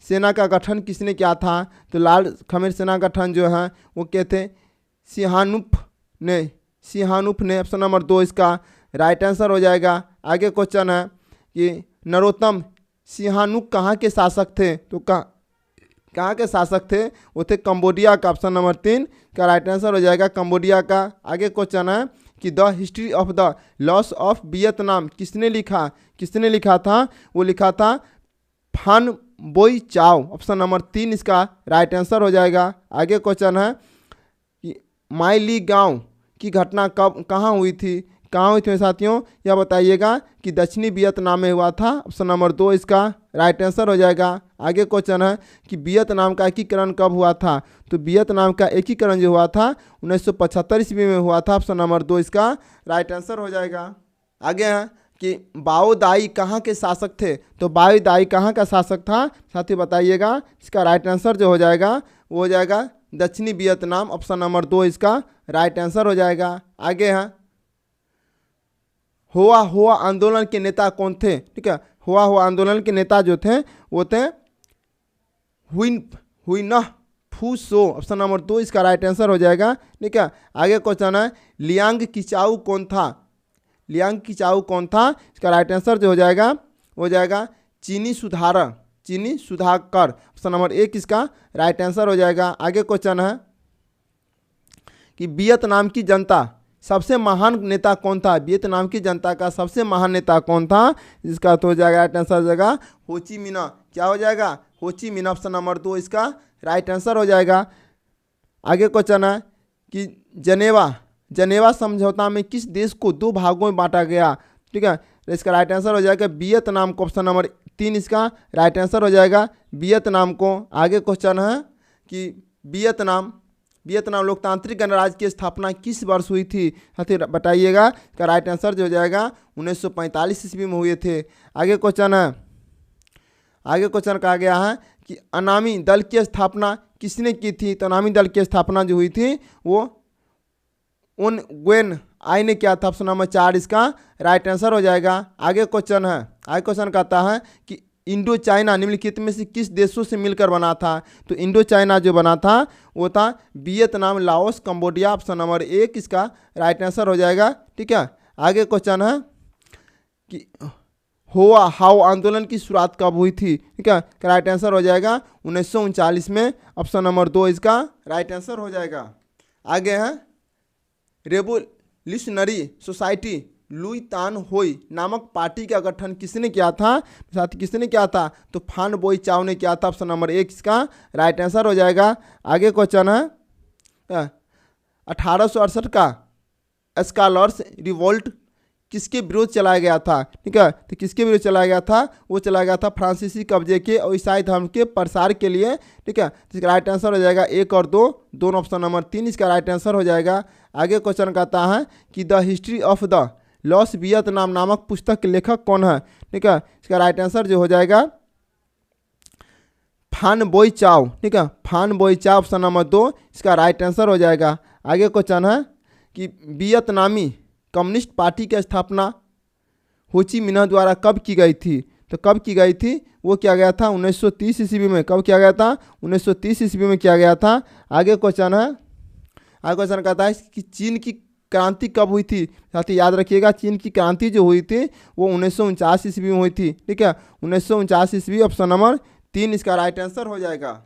सेना का गठन किसने किया था? तो लाल खमेर सेना गठन जो है वो क्या थे? सिहानुप ने। ऑप्शन नंबर 2 इसका राइट आंसर हो जाएगा। आगे क्वेश्चन है कि नरोत्तम सिहानुक कहाँ के शासक थे? तो कहाँ के शासक थे? वो थे कंबोडिया का। ऑप्शन नंबर 3 का राइट आंसर हो जाएगा, कंबोडिया का। आगे क्वेश्चन है कि the history of the loss of Vietnam किसने लिखा था? वो लिखा था फान बोई चाओ। ऑप्शन नंबर 3 इसका राइट आंसर हो जाएगा। आगे क्वेश्चन है कि माई ली गाँव की घटना कहाँ हुई थी साथियों? यह बताइएगा कि दक्षिणी वियतनाम में हुआ था। ऑप्शन नंबर 2 इसका राइट आंसर हो जाएगा। आगे क्वेश्चन है कि वियतनाम का एकीकरण कब हुआ था? तो वियतनाम का एकीकरण जो हुआ था 1975 ईस्वी में हुआ था। ऑप्शन नंबर 2 इसका राइट आंसर हो जाएगा। आगे है कि बाओ दाई कहाँ के शासक थे? तो बाओ दाई कहाँ का शासक था साथियों बताइएगा? इसका राइट आंसर जो हो जाएगा वो हो जाएगा दक्षिणी वियतनाम। ऑप्शन नंबर 2 इसका राइट आंसर हो जाएगा। आगे है हुआ आंदोलन के नेता कौन थे? ठीक है, हुआ आंदोलन के नेता जो थे वो थे हुइनह फूसो। ऑप्शन नंबर 2 इसका राइट आंसर हो जाएगा। ठीक है, आगे क्वेश्चन है लियांग किचाऊ कौन था? इसका राइट आंसर जो हो जाएगा चीनी सुधाकर। ऑप्शन नंबर 1 इसका राइट आंसर हो जाएगा। आगे क्वेश्चन है कि वियतनाम की जनता सबसे महान नेता कौन था? वियतनाम की जनता का सबसे महान नेता कौन था? इसका तो हो जाएगा राइट आंसर हो जाएगा होची मिन्ह। क्या हो जाएगा? होची मिन्ह। ऑप्शन नंबर 2 इसका राइट आंसर हो जाएगा। आगे क्वेश्चन है कि जनेवा समझौता में किस देश को 2 भागों में बांटा गया? ठीक है, इसका राइट आंसर हो जाएगा वियतनाम को। ऑप्शन नंबर 3 इसका राइट आंसर हो जाएगा, वियतनाम को। आगे क्वेश्चन है कि वियतनाम लोकतांत्रिक गणराज्य की स्थापना किस वर्ष हुई थी? साथी बताइएगा। इसका राइट आंसर जो हो जाएगा 1945 ईस्वी में हुए थे। आगे क्वेश्चन कहा गया है कि अनामी दल की स्थापना किसने की थी? तो अनामी दल की स्थापना जो हुई थी वो उन ग्वेन आई ने किया था। ऑप्शन नंबर 4 इसका राइट आंसर हो जाएगा। आगे क्वेश्चन कहता है कि इंडो चाइना निम्नलिखित में से किस देशों से मिलकर बना था? तो इंडो चाइना जो बना था वो था Vietnam, Laos, Cambodia. Option number 1 इसका राइट आंसर हो जाएगा। ठीक है, आगे क्वेश्चन है कि हाउ आंदोलन की शुरुआत कब हुई थी? ठीक है, राइट आंसर हो जाएगा 1939 में। ऑप्शन नंबर 2 इसका राइट आंसर हो जाएगा। आगे है रेवोल्यूशनरी सोसाइटी लुई तान होई नामक पार्टी का गठन किसने किया था? तो फान बोई चाओ ने किया था। ऑप्शन नंबर 1 इसका राइट आंसर हो जाएगा। आगे क्वेश्चन है 1868 का स्कॉलर्स रिवोल्ट किसके विरोध चलाया गया था, ठीक है। तो किसके विरोध चलाया गया था, वो चलाया गया था फ्रांसीसी कब्जे के और ईसाई धर्म के प्रसार के लिए, ठीक है। तो इसका राइट आंसर हो जाएगा 1 और 2, दोनों ऑप्शन नंबर 3 इसका राइट आंसर हो जाएगा। आगे क्वेश्चन कहता है कि the history of the loss Vietnam नामक पुस्तक के लेखक कौन है, ठीक है। इसका राइट आंसर जो हो जाएगा फान बोई चाओ, ठीक है। फान बोई चाओ ऑप्शन नंबर 2 इसका राइट आंसर हो जाएगा। आगे क्वेश्चन है कि वियतनामी कम्युनिस्ट पार्टी की स्थापना हो ची मिन्ह द्वारा कब की गई थी, तो कब की गई थी, वो किया गया था 1930 ईस्वी में। कब किया गया था, 1930 ईस्वी में किया गया था। आगे क्वेश्चन है, आगे क्वेश्चन कहता है कि चीन की क्रांति कब हुई थी, साथी याद रखिएगा चीन की क्रांति जो हुई थी वो 1949 ईस्वी में हुई थी, ठीक है। 1949 ईस्वी ऑप्शन नंबर 3 इसका राइट आंसर हो जाएगा।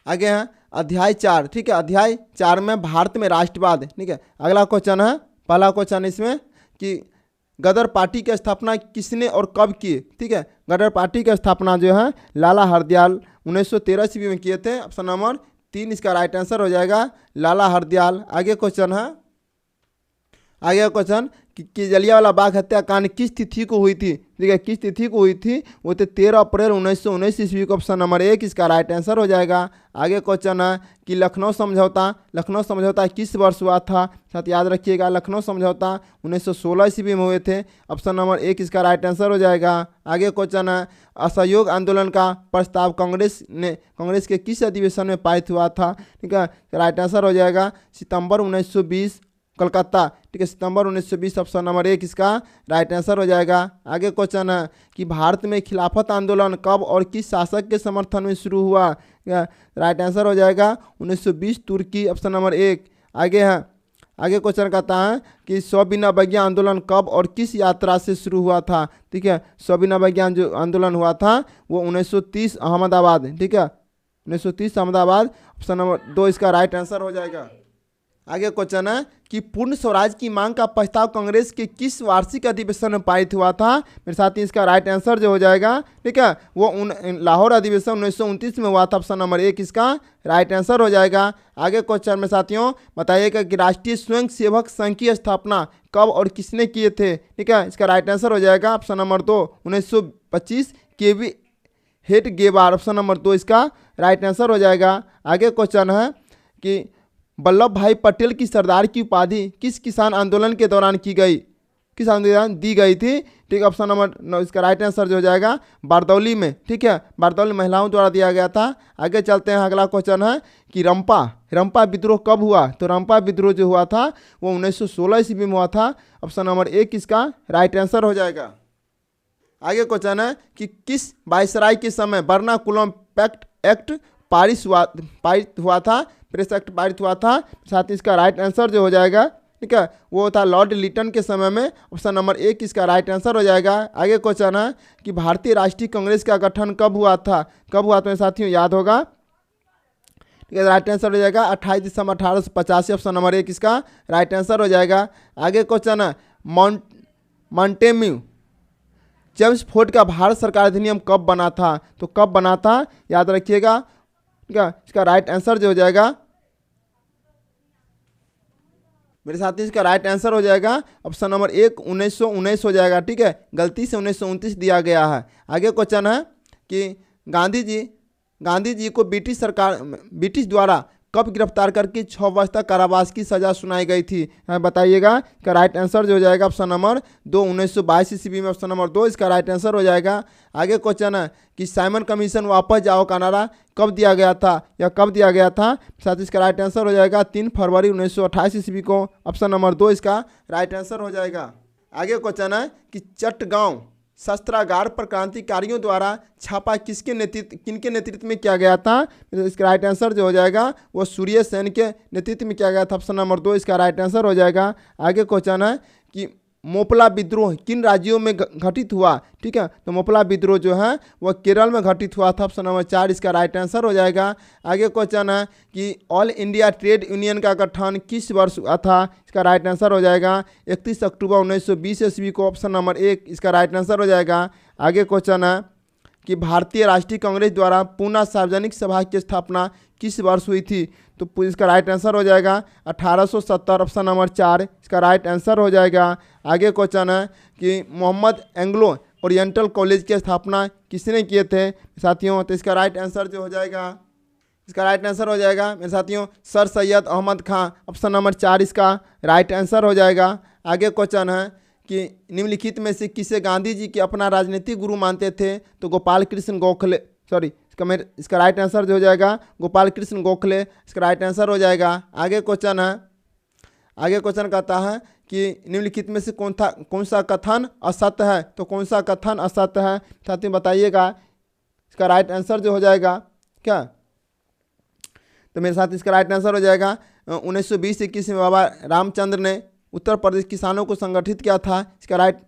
आगे है अध्याय 4, ठीक है। अध्याय 4 में भारत में राष्ट्रवाद, ठीक है। अगला क्वेश्चन है, पहला क्वेश्चन इसमें कि गदर पार्टी की स्थापना किसने और कब की, ठीक है। गदर पार्टी की स्थापना जो है लाला हरदयाल 1913 ईस्वी में किए थे। ऑप्शन नंबर 3 इसका राइट आंसर हो जाएगा, लाला हरदयाल। आगे क्वेश्चन है, आगे क्वेश्चन कि जलियांवाला बाग हत्याकांड किस तिथि को हुई थी, ठीक है। किस तिथि को हुई थी, वो थे 13 अप्रैल 1919 ईस्वी को। ऑप्शन नंबर 1 इसका राइट आंसर हो जाएगा। आगे क्वेश्चन है कि लखनऊ समझौता किस वर्ष हुआ था, साथ याद रखिएगा लखनऊ समझौता 1916 ईस्वी में हुए थे। ऑप्शन नंबर 1 इसका राइट आंसर हो जाएगा। आगे क्वेश्चन है असहयोग आंदोलन का प्रस्ताव कांग्रेस के किस अधिवेशन में पारित हुआ था, ठीक है। राइट आंसर हो जाएगा सितंबर 1920 कलकत्ता, ठीक है। सितंबर 1920 ऑप्शन नंबर 1 इसका राइट आंसर हो जाएगा। आगे क्वेश्चन है कि भारत में खिलाफत आंदोलन कब और किस शासक के समर्थन में शुरू हुआ, राइट आंसर हो जाएगा 1920 तुर्की, ऑप्शन नंबर 1। आगे है, आगे क्वेश्चन कहता है कि सविनय आंदोलन कब और किस यात्रा से शुरू हुआ था, ठीक है। सविनय जो आंदोलन हुआ था वो 1930 अहमदाबाद, ठीक है। 1930 अहमदाबाद, ऑप्शन नंबर 2 इसका राइट आंसर हो जाएगा। आगे क्वेश्चन है कि पूर्ण स्वराज की मांग का प्रस्ताव कांग्रेस के किस वार्षिक अधिवेशन में पारित हुआ था, मेरे साथ ही इसका राइट आंसर जो हो जाएगा, ठीक है, वो लाहौर अधिवेशन 1929 में हुआ था। ऑप्शन नंबर 1 इसका राइट आंसर हो जाएगा। आगे क्वेश्चन में साथियों बताइएगा कि राष्ट्रीय स्वयंसेवक संघ की स्थापना कब और किसने किए थे, ठीक है। इसका राइट आंसर हो जाएगा ऑप्शन नंबर 2 1925 केवी हेट गेबार, ऑप्शन नंबर 2 इसका राइट आंसर हो जाएगा। आगे क्वेश्चन है कि वल्लभ भाई पटेल की सरदार की उपाधि किस किसान आंदोलन के दौरान की गई, किस आंदोलन दी गई थी, ठीक है। ऑप्शन नंबर 9 इसका राइट आंसर जो हो जाएगा बारदौली में, ठीक है। बारदौली महिलाओं द्वारा दिया गया था। आगे चलते हैं, अगला क्वेश्चन है कि रंपा विद्रोह कब हुआ, तो रंपा विद्रोह जो हुआ था वो 1916 ईस्वी में हुआ था। ऑप्शन नंबर 1 इसका राइट आंसर हो जाएगा। आगे क्वेश्चन है कि किस वायसराय के समय बर्नाकुलम पैक्ट एक्ट पारित हुआ था, प्रेस एक्ट पारित हुआ था, साथ ही इसका राइट आंसर जो हो जाएगा, ठीक है, वो था लॉर्ड लिटन के समय में। ऑप्शन नंबर 1 इसका राइट आंसर हो जाएगा। आगे क्वेश्चन है कि भारतीय राष्ट्रीय कांग्रेस का गठन कब हुआ था, मेरे साथियों याद होगा, ठीक है। राइट आंसर हो जाएगा 28 दिसंबर 1885, ऑप्शन नंबर 1 इसका राइट आंसर हो जाएगा। आगे क्वेश्चन है मॉन्टेम्यू चेम्सफोर्ड का भारत सरकार अधिनियम कब बना था, तो कब बना था याद रखिएगा, ठीक है। इसका राइट आंसर जो हो जाएगा मेरे साथी इसका राइट आंसर हो जाएगा ऑप्शन नंबर 1 1919 हो जाएगा, ठीक है। गलती से 1929 दिया गया है। आगे क्वेश्चन है कि गांधी जी को ब्रिटिश द्वारा कब गिरफ्तार करके 6 वर्ष तक कारावास की सजा सुनाई गई थी, बताइएगा। इसका राइट आंसर जो हो जाएगा ऑप्शन नंबर 2 1922 ईस्वी में, ऑप्शन नंबर 2 इसका राइट आंसर हो जाएगा। आगे क्वेश्चन है कि साइमन कमीशन वापस जाओ का नारा कब दिया गया था, या कब दिया गया था, साथ इसका राइट आंसर हो जाएगा 3 फरवरी 1928 ईस्वी को। ऑप्शन नंबर 2 इसका राइट आंसर हो जाएगा। आगे क्वेश्चन है कि चट्टगांव शस्त्रागार पर क्रांतिकारियों द्वारा छापा किनके नेतृत्व में किया गया था, इसका राइट आंसर जो हो जाएगा वो सूर्य सेन के नेतृत्व में किया गया था। ऑप्शन नंबर 2 इसका राइट आंसर हो जाएगा। आगे क्वेश्चन है कि मोपला विद्रोह किन राज्यों में घटित हुआ, ठीक है। तो मोपला विद्रोह जो है वह केरल में घटित हुआ था। ऑप्शन नंबर 4 इसका राइट आंसर हो जाएगा। आगे क्वेश्चन है कि ऑल इंडिया ट्रेड यूनियन का गठन किस वर्ष हुआ था, इसका राइट आंसर हो जाएगा 31 अक्टूबर 1920 ईस्वी को। ऑप्शन नंबर 1 इसका राइट आंसर हो जाएगा। आगे क्वेश्चन है कि भारतीय राष्ट्रीय कांग्रेस द्वारा पूना सार्वजनिक सभा की स्थापना किस वर्ष हुई थी? तो इसका राइट आंसर हो जाएगा 1870, ऑप्शन नंबर 4 इसका राइट आंसर हो जाएगा। आगे क्वेश्चन है कि मोहम्मद एंग्लो ओरिएंटल कॉलेज की स्थापना किसने किए थे साथियों? तो इसका राइट आंसर जो हो जाएगा, इसका राइट आंसर हो जाएगा मेरे साथियों सर सैयद अहमद खां, ऑप्शन नंबर 4 इसका राइट आंसर हो जाएगा। आगे क्वेश्चन है कि निम्नलिखित में से किसे गांधी जी के अपना राजनीतिक गुरु मानते थे? तो गोपाल कृष्ण गोखले, सॉरी इसका राइट आंसर जो हो जाएगा गोपाल कृष्ण गोखले, इसका राइट आंसर हो जाएगा। आगे क्वेश्चन है, आगे क्वेश्चन कहता है कि निम्नलिखित में से कौन सा कथन असत्य है? तो कौन सा कथन असत्य है साथियों बताइएगा। इसका राइट आंसर जो हो जाएगा क्या, तो मेरे साथ इसका राइट आंसर हो जाएगा 1920-21 में बाबा रामचंद्र ने उत्तर प्रदेश किसानों को संगठित किया था। इसका राइट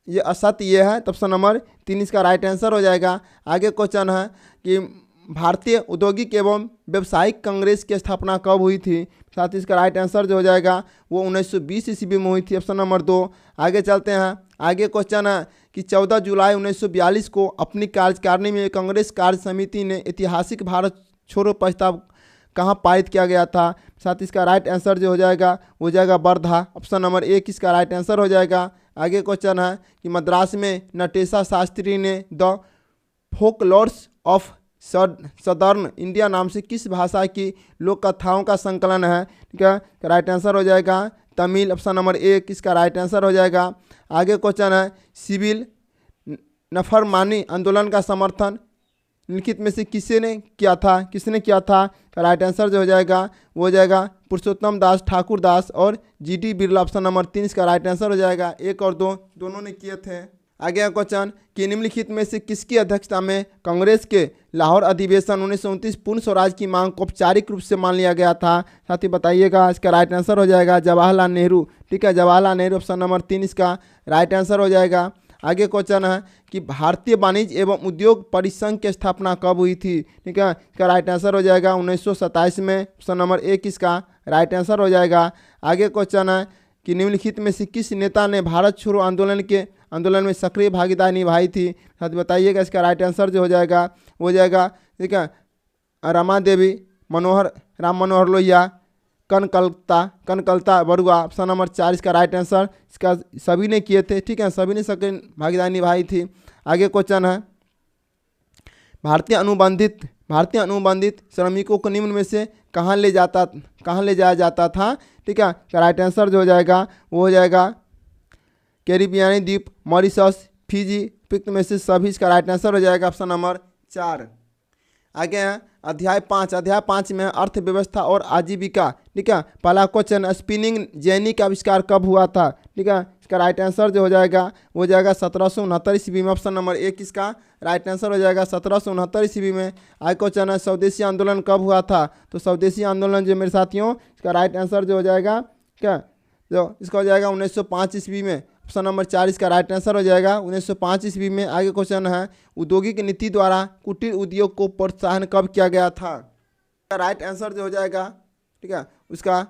ये असत्य ये है, तो ऑप्शन नंबर 3 इसका राइट आंसर हो जाएगा। आगे क्वेश्चन है कि भारतीय औद्योगिक एवं व्यावसायिक कांग्रेस की स्थापना कब हुई थी? साथ ही इसका राइट आंसर जो हो जाएगा वो 1920 ईस्वी में हुई थी, ऑप्शन नंबर 2। आगे चलते हैं, आगे क्वेश्चन है कि 14 जुलाई 1942 को अपनी कार्यकारिणी में कांग्रेस कार्य समिति ने ऐतिहासिक भारत छोड़ो प्रस्ताव कहाँ पारित किया गया था? साथ इसका राइट आंसर जो हो जाएगा वो जाएगा वर्धा, ऑप्शन नंबर 1 इसका राइट आंसर हो जाएगा। आगे क्वेश्चन है कि मद्रास में नटेशा शास्त्री ने the folklores of southern India नाम से किस भाषा की लोक कथाओं का संकलन है? ठीक है, राइट आंसर हो जाएगा तमिल, ऑप्शन नंबर 1 इसका राइट आंसर हो जाएगा। आगे क्वेश्चन है सिविल नफरमानी आंदोलन का समर्थन निम्नलिखित में से किसने किया था? राइट आंसर जो हो जाएगा वो हो जाएगा पुरुषोत्तम दास ठाकुर दास और जीडी बिरला, ऑप्शन नंबर 3 इसका राइट आंसर हो जाएगा। 1 और 2 दोनों ने किए थे। आगे क्वेश्चन कि निम्नलिखित में से किसकी अध्यक्षता में कांग्रेस के लाहौर अधिवेशन 1929 पूर्ण स्वराज की मांग को औपचारिक रूप से मान लिया गया था? साथ ही बताइएगा। इसका राइट आंसर हो जाएगा जवाहरलाल नेहरू, ठीक है, जवाहरलाल नेहरू, ऑप्शन नंबर 3 इसका राइट आंसर हो जाएगा। आगे क्वेश्चन है कि भारतीय वाणिज्य एवं उद्योग परिसंघ की स्थापना कब हुई थी? ठीक है, इसका राइट आंसर हो जाएगा 1927 में, ऑप्शन नंबर 1 इसका राइट आंसर हो जाएगा। आगे क्वेश्चन है कि निम्नलिखित में से किस नेता ने भारत छोड़ो आंदोलन में सक्रिय भागीदारी निभाई थी? साथ बताइएगा। इसका राइट आंसर जो हो जाएगा वो हो जाएगा, ठीक है, रमा देवी, राम मनोहर लोहिया, कनकलता बरुआ, ऑप्शन नंबर 4 इसका राइट आंसर। इसका सभी ने किए थे, ठीक है, सभी ने सक्रिय भागीदारी निभाई थी। आगे क्वेश्चन है भारतीय अनुबंधित श्रमिकों को निम्न में से कहाँ ले जाया जाता था? ठीक है, राइट आंसर जो हो जाएगा वो हो जाएगा कैरिबियानी द्वीप, मॉरिशस, फिजी, उपयुक्त में से सभी, इसका राइट आंसर हो जाएगा ऑप्शन नंबर 4। आगे हैं अध्याय 5 में अर्थव्यवस्था और आजीविका। ठीक है, पहला क्वेश्चन स्पिनिंग जेनी का आविष्कार कब हुआ था? ठीक है, इसका राइट आंसर जो हो जाएगा वो जाएगा 1769 ईस्वी में, ऑप्शन नंबर 1 इसका राइट आंसर हो जाएगा 1769 ईस्वी में। आगे क्वेश्चन है स्वदेशी आंदोलन कब हुआ था? तो स्वदेशी आंदोलन जो मेरे साथियों इसका राइट आंसर जो हो जाएगा क्या, जो इसका हो जाएगा 1905 ईस्वी में, ऑप्शन नंबर 4 इसका राइट आंसर हो जाएगा 1905 ईस्वी में। आगे क्वेश्चन है औद्योगिक नीति द्वारा कुटीर उद्योग को प्रोत्साहन कब किया गया था? राइट आंसर जो हो जाएगा, ठीक है, उसका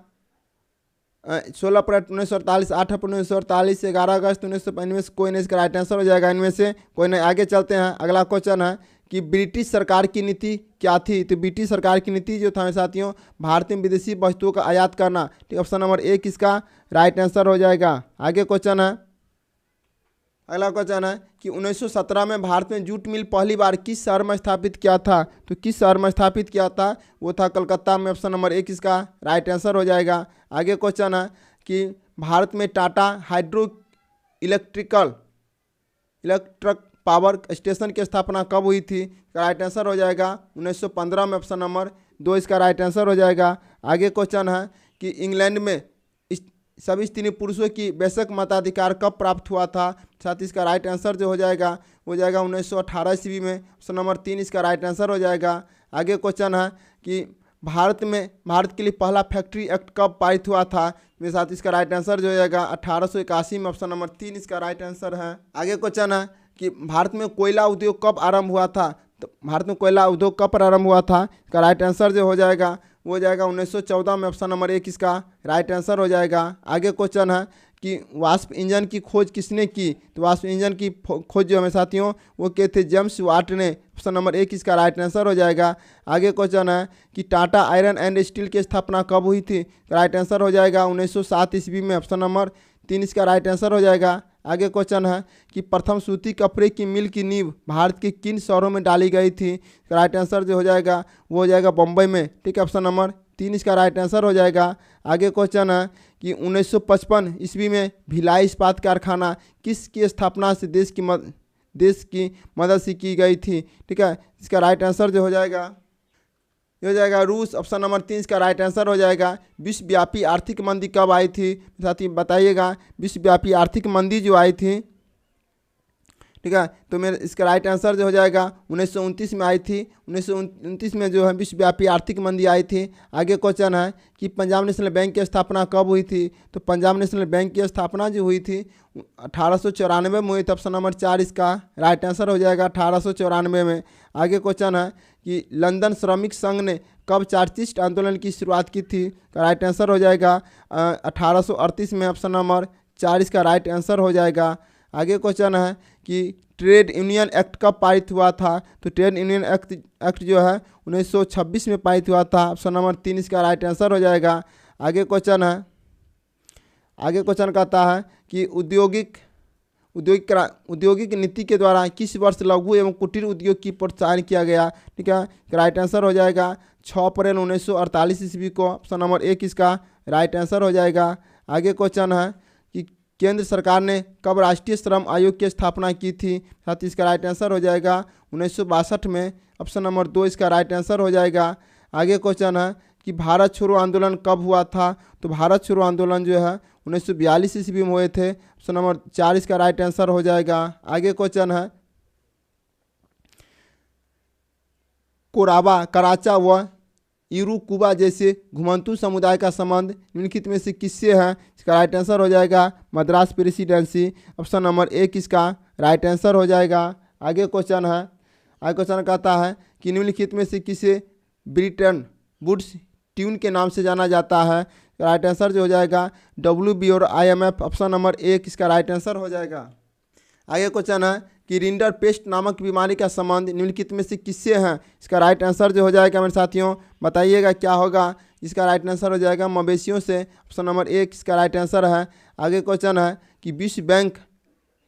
16 अप्रैल 1948, 8 अप्रैल 1948, 11 अगस्त 1995 कोई नहीं, इसका राइट आंसर हो जाएगा इनमें से कोई नहीं। आगे चलते हैं, अगला क्वेश्चन है कि ब्रिटिश सरकार की नीति क्या थी? तो ब्रिटिश सरकार की नीति जो था मेरे साथियों भारत में विदेशी वस्तुओं का आयात करना, ठीक, ऑप्शन नंबर 1 इसका राइट आंसर हो जाएगा। आगे क्वेश्चन है, अगला क्वेश्चन है कि 1917 में भारत में जूट मिल पहली बार किस शहर में स्थापित किया था? तो किस शहर में स्थापित किया था? वो था कलकत्ता में, ऑप्शन नंबर 1 इसका राइट आंसर हो जाएगा। आगे क्वेश्चन है कि भारत में Tata hydro electric power station की स्थापना कब हुई थी? राइट आंसर हो जाएगा 1915 में, ऑप्शन नंबर 2 इसका राइट आंसर हो जाएगा। आगे क्वेश्चन है कि इंग्लैंड में सभी स्त्री पुरुषों की बेशक मताधिकार कब प्राप्त हुआ था? साथ ही इसका राइट आंसर जो हो जाएगा 1918 ईस्वी में, ऑप्शन नंबर 3 इसका राइट आंसर हो जाएगा। आगे क्वेश्चन है कि भारत के लिए पहला फैक्ट्री एक्ट कब पारित हुआ था? मेरे साथ इसका राइट आंसर जो हो जाएगा 1881 में, ऑप्शन नंबर 3 इसका राइट आंसर है। आगे क्वेश्चन है कि भारत में कोयला उद्योग कब आरंभ हुआ था? तो भारत में कोयला उद्योग कब प्रारंभ हुआ था? इसका राइट आंसर जो हो जाएगा वो हो जाएगा 1914 में, ऑप्शन नंबर 1 इसका राइट आंसर हो जाएगा। आगे क्वेश्चन है कि वाष्प इंजन की खोज किसने की, तो वाष्प इंजन की खोज जो हमें साथियों वो किए थे जेम्स वाट ने। ऑप्शन नंबर 1 इसका राइट आंसर हो जाएगा। आगे क्वेश्चन है कि टाटा आयरन एंड स्टील की स्थापना कब हुई थी, राइट आंसर हो जाएगा 1907 ईस्वी में। ऑप्शन नंबर 3 इसका राइट आंसर हो जाएगा। आगे क्वेश्चन है कि प्रथम सूती कपड़े की मिल की नींव भारत के किन शहरों में डाली गई थी, राइट आंसर जो हो जाएगा वो हो जाएगा बम्बई में। ठीक है, ऑप्शन नंबर 3 इसका राइट आंसर हो जाएगा। आगे क्वेश्चन है कि 1955 ईस्वी में भिलाई इस्पात कारखाना किसकी स्थापना से देश की मदद से की गई थी। ठीक है, इसका राइट आंसर जो हो जाएगा ये हो जाएगा रूस। ऑप्शन नंबर 3 इसका राइट आंसर हो जाएगा। विश्वव्यापी आर्थिक मंदी कब आई थी, साथ ही बताइएगा। विश्वव्यापी आर्थिक मंदी जो आई थी, ठीक है, तो मेरे इसका राइट आंसर जो हो जाएगा 1929 में आई थी। 1929 में जो है विश्वव्यापी आर्थिक मंदी आई थी। आगे क्वेश्चन है कि पंजाब नेशनल बैंक की स्थापना कब हुई थी, तो पंजाब नेशनल बैंक की स्थापना जो हुई थी 1894 में हुई थी। ऑप्शन नंबर 4 इसका राइट आंसर हो जाएगा 1894 में। आगे क्वेश्चन है कि लंदन श्रमिक संघ ने कब चार्टिस्ट आंदोलन की शुरुआत की थी, तो राइट आंसर हो जाएगा 1838 में। ऑप्शन नंबर 4 इसका राइट आंसर हो जाएगा। आगे क्वेश्चन है कि ट्रेड यूनियन एक्ट कब पारित हुआ था, तो ट्रेड यूनियन एक्ट जो है 1926 में पारित हुआ था। ऑप्शन नंबर 3 इसका राइट आंसर हो जाएगा। आगे क्वेश्चन कहता है कि औद्योगिक नीति के द्वारा किस वर्ष लघु एवं कुटीर उद्योग की प्रोत्साहन किया गया। ठीक है, राइट आंसर हो जाएगा 6 अप्रैल 1948 ईस्वी को। ऑप्शन नंबर 1 इसका राइट आंसर हो जाएगा। आगे क्वेश्चन है कि केंद्र सरकार ने कब राष्ट्रीय श्रम आयोग की स्थापना की थी, साथ ही इसका राइट आंसर हो जाएगा 1962 में। ऑप्शन नंबर 2 इसका राइट आंसर हो जाएगा। आगे क्वेश्चन है कि भारत छोड़ो आंदोलन कब हुआ था, तो भारत छोड़ो आंदोलन जो है 1942 ईस्वी में हुए थे। ऑप्शन नंबर 4 इसका राइट आंसर हो जाएगा। आगे क्वेश्चन है कोराबा, कराचा व इरुकुबा जैसे घुमंतू समुदाय का संबंध निम्नलिखित में से किससे है, इसका राइट आंसर हो जाएगा मद्रास प्रेसिडेंसी। ऑप्शन नंबर 1 इसका राइट आंसर हो जाएगा। आगे क्वेश्चन कहता है कि निम्नलिखित में से किसे ब्रिटेन वुड्स ट्यून के नाम से जाना जाता है, राइट आंसर जो हो जाएगा WB और IMF। ऑप्शन नंबर 1 इसका राइट आंसर हो जाएगा। आगे क्वेश्चन है कि रिंडर पेस्ट नामक बीमारी का संबंध निम्नलिखित में से किससे है, इसका राइट आंसर जो हो जाएगा मेरे साथियों बताइएगा क्या होगा, इसका राइट आंसर हो जाएगा मवेशियों से। ऑप्शन नंबर 1 इसका राइट आंसर है। आगे क्वेश्चन है कि विश्व बैंक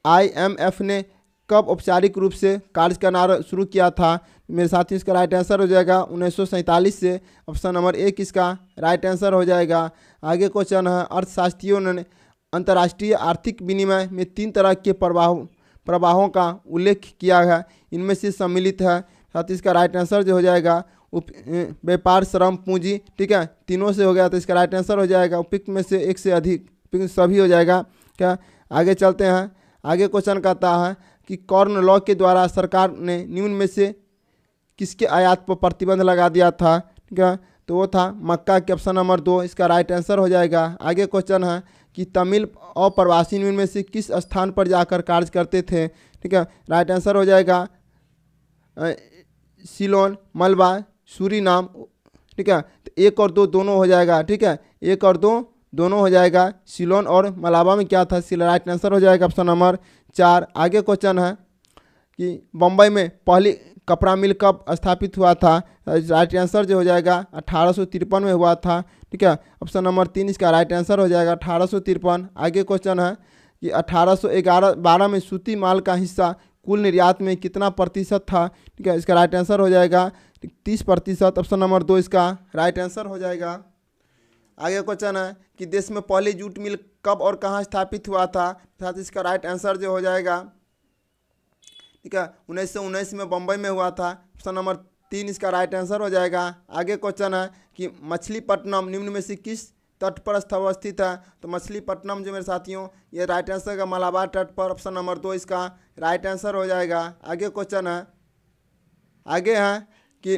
IMF ने कब औपचारिक रूप से कार्य करना शुरू किया था, मेरे साथियों इसका राइट आंसर हो जाएगा 1947 से। ऑप्शन नंबर 1 इसका राइट आंसर हो जाएगा। आगे क्वेश्चन है अर्थशास्त्रियों ने अंतर्राष्ट्रीय आर्थिक विनिमय में 3 तरह के प्रवाहों का उल्लेख किया है, इनमें से सम्मिलित है, साथ ही इसका राइट आंसर जो हो जाएगा व्यापार, श्रम, पूंजी। ठीक है, तीनों से हो गया तो इसका राइट आंसर हो जाएगा उपयुक्त में से एक से अधिक, सभी हो जाएगा क्या। आगे चलते हैं। आगे क्वेश्चन कहता है कि कॉर्न लॉ के द्वारा सरकार ने निम्न में से किसके आयात पर प्रतिबंध लगा दिया था, ठीक है, तो वो था मक्का के। ऑप्शन नंबर 2 इसका राइट आंसर हो जाएगा। आगे क्वेश्चन है कि तमिल अप्रवासी निम्न में से किस स्थान पर जाकर कार्य करते थे, ठीक है, राइट आंसर हो जाएगा सिलोन, मलबा, सूरीनाम। ठीक है, तो 1 और 2 दोनों हो जाएगा। ठीक है, 1 और 2 दोनों हो जाएगा। सिलोन और मलाबा में क्या था, राइट आंसर हो जाएगा ऑप्शन नंबर 4। आगे क्वेश्चन है कि बम्बई में पहली कपड़ा मिल कब स्थापित हुआ था, राइट आंसर जो हो जाएगा 1853 में हुआ था। ठीक है, ऑप्शन नंबर 3 इसका राइट आंसर हो जाएगा 1853। आगे क्वेश्चन है कि 1812 में सूती माल का हिस्सा कुल निर्यात में कितना प्रतिशत था। ठीक है, इसका राइट आंसर हो जाएगा 30%। ऑप्शन नंबर 2 इसका राइट आंसर हो जाएगा। आगे क्वेश्चन है कि देश में पहली जूट मिल कब और कहाँ स्थापित हुआ था, साथ ही इसका राइट आंसर जो हो जाएगा, ठीक है, 1919 में बम्बई में हुआ था। ऑप्शन नंबर 3 इसका राइट आंसर हो जाएगा। आगे क्वेश्चन है कि मछलीपट्टनम निम्न में से किस तट पर अवस्थित है, तो मछलीपट्टनम जो मेरे साथियों ये राइट आंसर का मलाबार तट पर। ऑप्शन नंबर 2 इसका राइट आंसर हो जाएगा। आगे क्वेश्चन है कि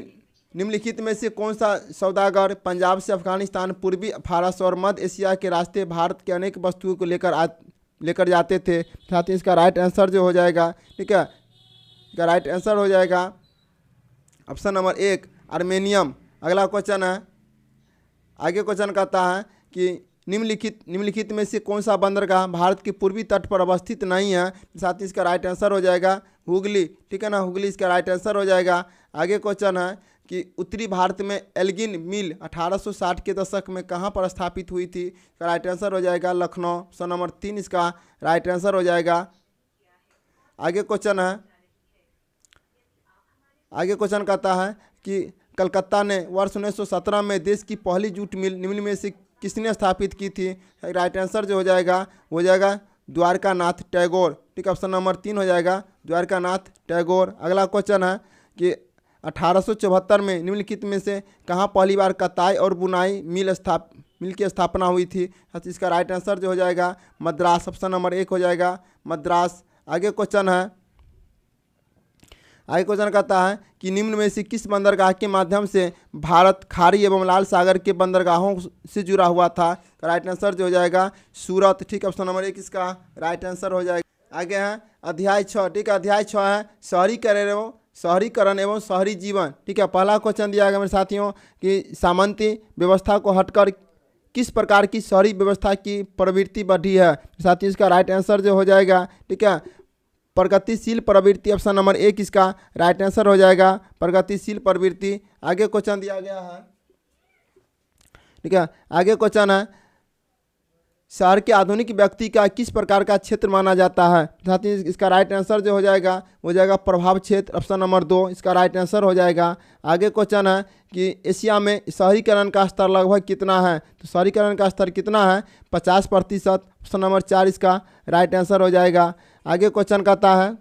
निम्नलिखित में से कौन सा सौदागर पंजाब से अफगानिस्तान, पूर्वी फारस और मध्य एशिया के रास्ते भारत के अनेक वस्तुओं को लेकर जाते थे, साथ ही इसका राइट आंसर जो हो जाएगा, ठीक है, इसका राइट आंसर हो जाएगा ऑप्शन नंबर 1 आर्मेनियम। अगला क्वेश्चन है, आगे क्वेश्चन कहता है कि निम्नलिखित में से कौन सा बंदरगाह भारत के पूर्वी तट पर अवस्थित नहीं है? साथ ही इसका राइट आंसर हो जाएगा हुगली, ठीक है ना, हुगली इसका राइट आंसर हो जाएगा। आगे क्वेश्चन है कि उत्तरी भारत में एल्गिन मिल 1860 के दशक में कहाँ पर स्थापित हुई थी? इसका राइट आंसर हो जाएगा लखनऊ। ऑप्शन नंबर 3 इसका राइट आंसर हो जाएगा। आगे क्वेश्चन कहता है कि कलकत्ता ने वर्ष 1917 में देश की पहली जूट मिल निम्न में से किसने स्थापित की थी? राइट आंसर जो हो जाएगा द्वारका नाथ टैगोर, ठीक है, ऑप्शन नंबर 3 हो जाएगा द्वारका नाथ टैगोर। अगला क्वेश्चन है कि 1874 में निम्नलिखित में से कहाँ पहली बार कताई और बुनाई मिल की स्थापना हुई थी? इसका राइट आंसर जो हो जाएगा मद्रास, ऑप्शन नंबर 1 हो जाएगा मद्रास। आगे क्वेश्चन कहता है कि निम्न में से किस बंदरगाह के माध्यम से भारत खाड़ी एवं लाल सागर के बंदरगाहों से जुड़ा हुआ था? राइट आंसर जो हो जाएगा सूरत, ठीक है, ऑप्शन नंबर 1 इसका राइट आंसर हो जाएगा। आगे है अध्याय 6, ठीक है, अध्याय 6 है शहरीकरण एवं शहरी जीवन, ठीक है। पहला क्वेश्चन दिया गया मेरे साथियों कि सामंती व्यवस्था को हटकर किस प्रकार की शहरी व्यवस्था की प्रवृत्ति बढ़ी है? साथियों इसका राइट आंसर जो हो जाएगा, ठीक है, प्रगतिशील प्रवृत्ति, ऑप्शन नंबर 1 इसका राइट आंसर हो जाएगा प्रगतिशील प्रवृत्ति। आगे क्वेश्चन दिया गया है, ठीक है, आगे क्वेश्चन है शहर के आधुनिक व्यक्ति का किस प्रकार का क्षेत्र माना जाता है? साथ ही इसका राइट आंसर जो हो जाएगा प्रभाव क्षेत्र, ऑप्शन नंबर 2 इसका राइट आंसर हो जाएगा। आगे क्वेश्चन है कि एशिया में शहरीकरण का स्तर लगभग कितना है? तो शहरीकरण का स्तर कितना है? 50%, ऑप्शन नंबर 4 इसका राइट आंसर हो जाएगा। आगे क्वेश्चन कहता है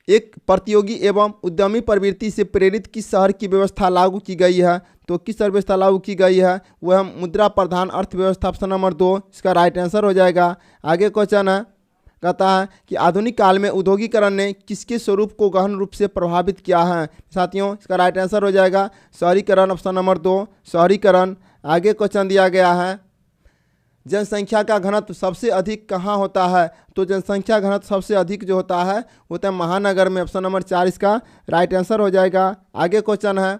एक प्रतियोगी एवं उद्यमी प्रवृत्ति से प्रेरित किस शहर की व्यवस्था लागू की गई है? तो किस व्यवस्था लागू की गई है? वह मुद्रा प्रधान अर्थव्यवस्था, ऑप्शन नंबर 2 इसका राइट आंसर हो जाएगा। आगे क्वेश्चन है कहता है कि आधुनिक काल में औद्योगिकरण ने किसके स्वरूप को गहन रूप से प्रभावित किया है? साथियों इसका राइट आंसर हो जाएगा शहरीकरण, ऑप्शन नंबर 2 शहरीकरण। आगे क्वेश्चन दिया गया है जनसंख्या का घनत्व सबसे अधिक कहाँ होता है? तो जनसंख्या घनत्व सबसे अधिक जो होता है महानगर में, ऑप्शन नंबर 4 इसका राइट आंसर हो जाएगा। आगे क्वेश्चन है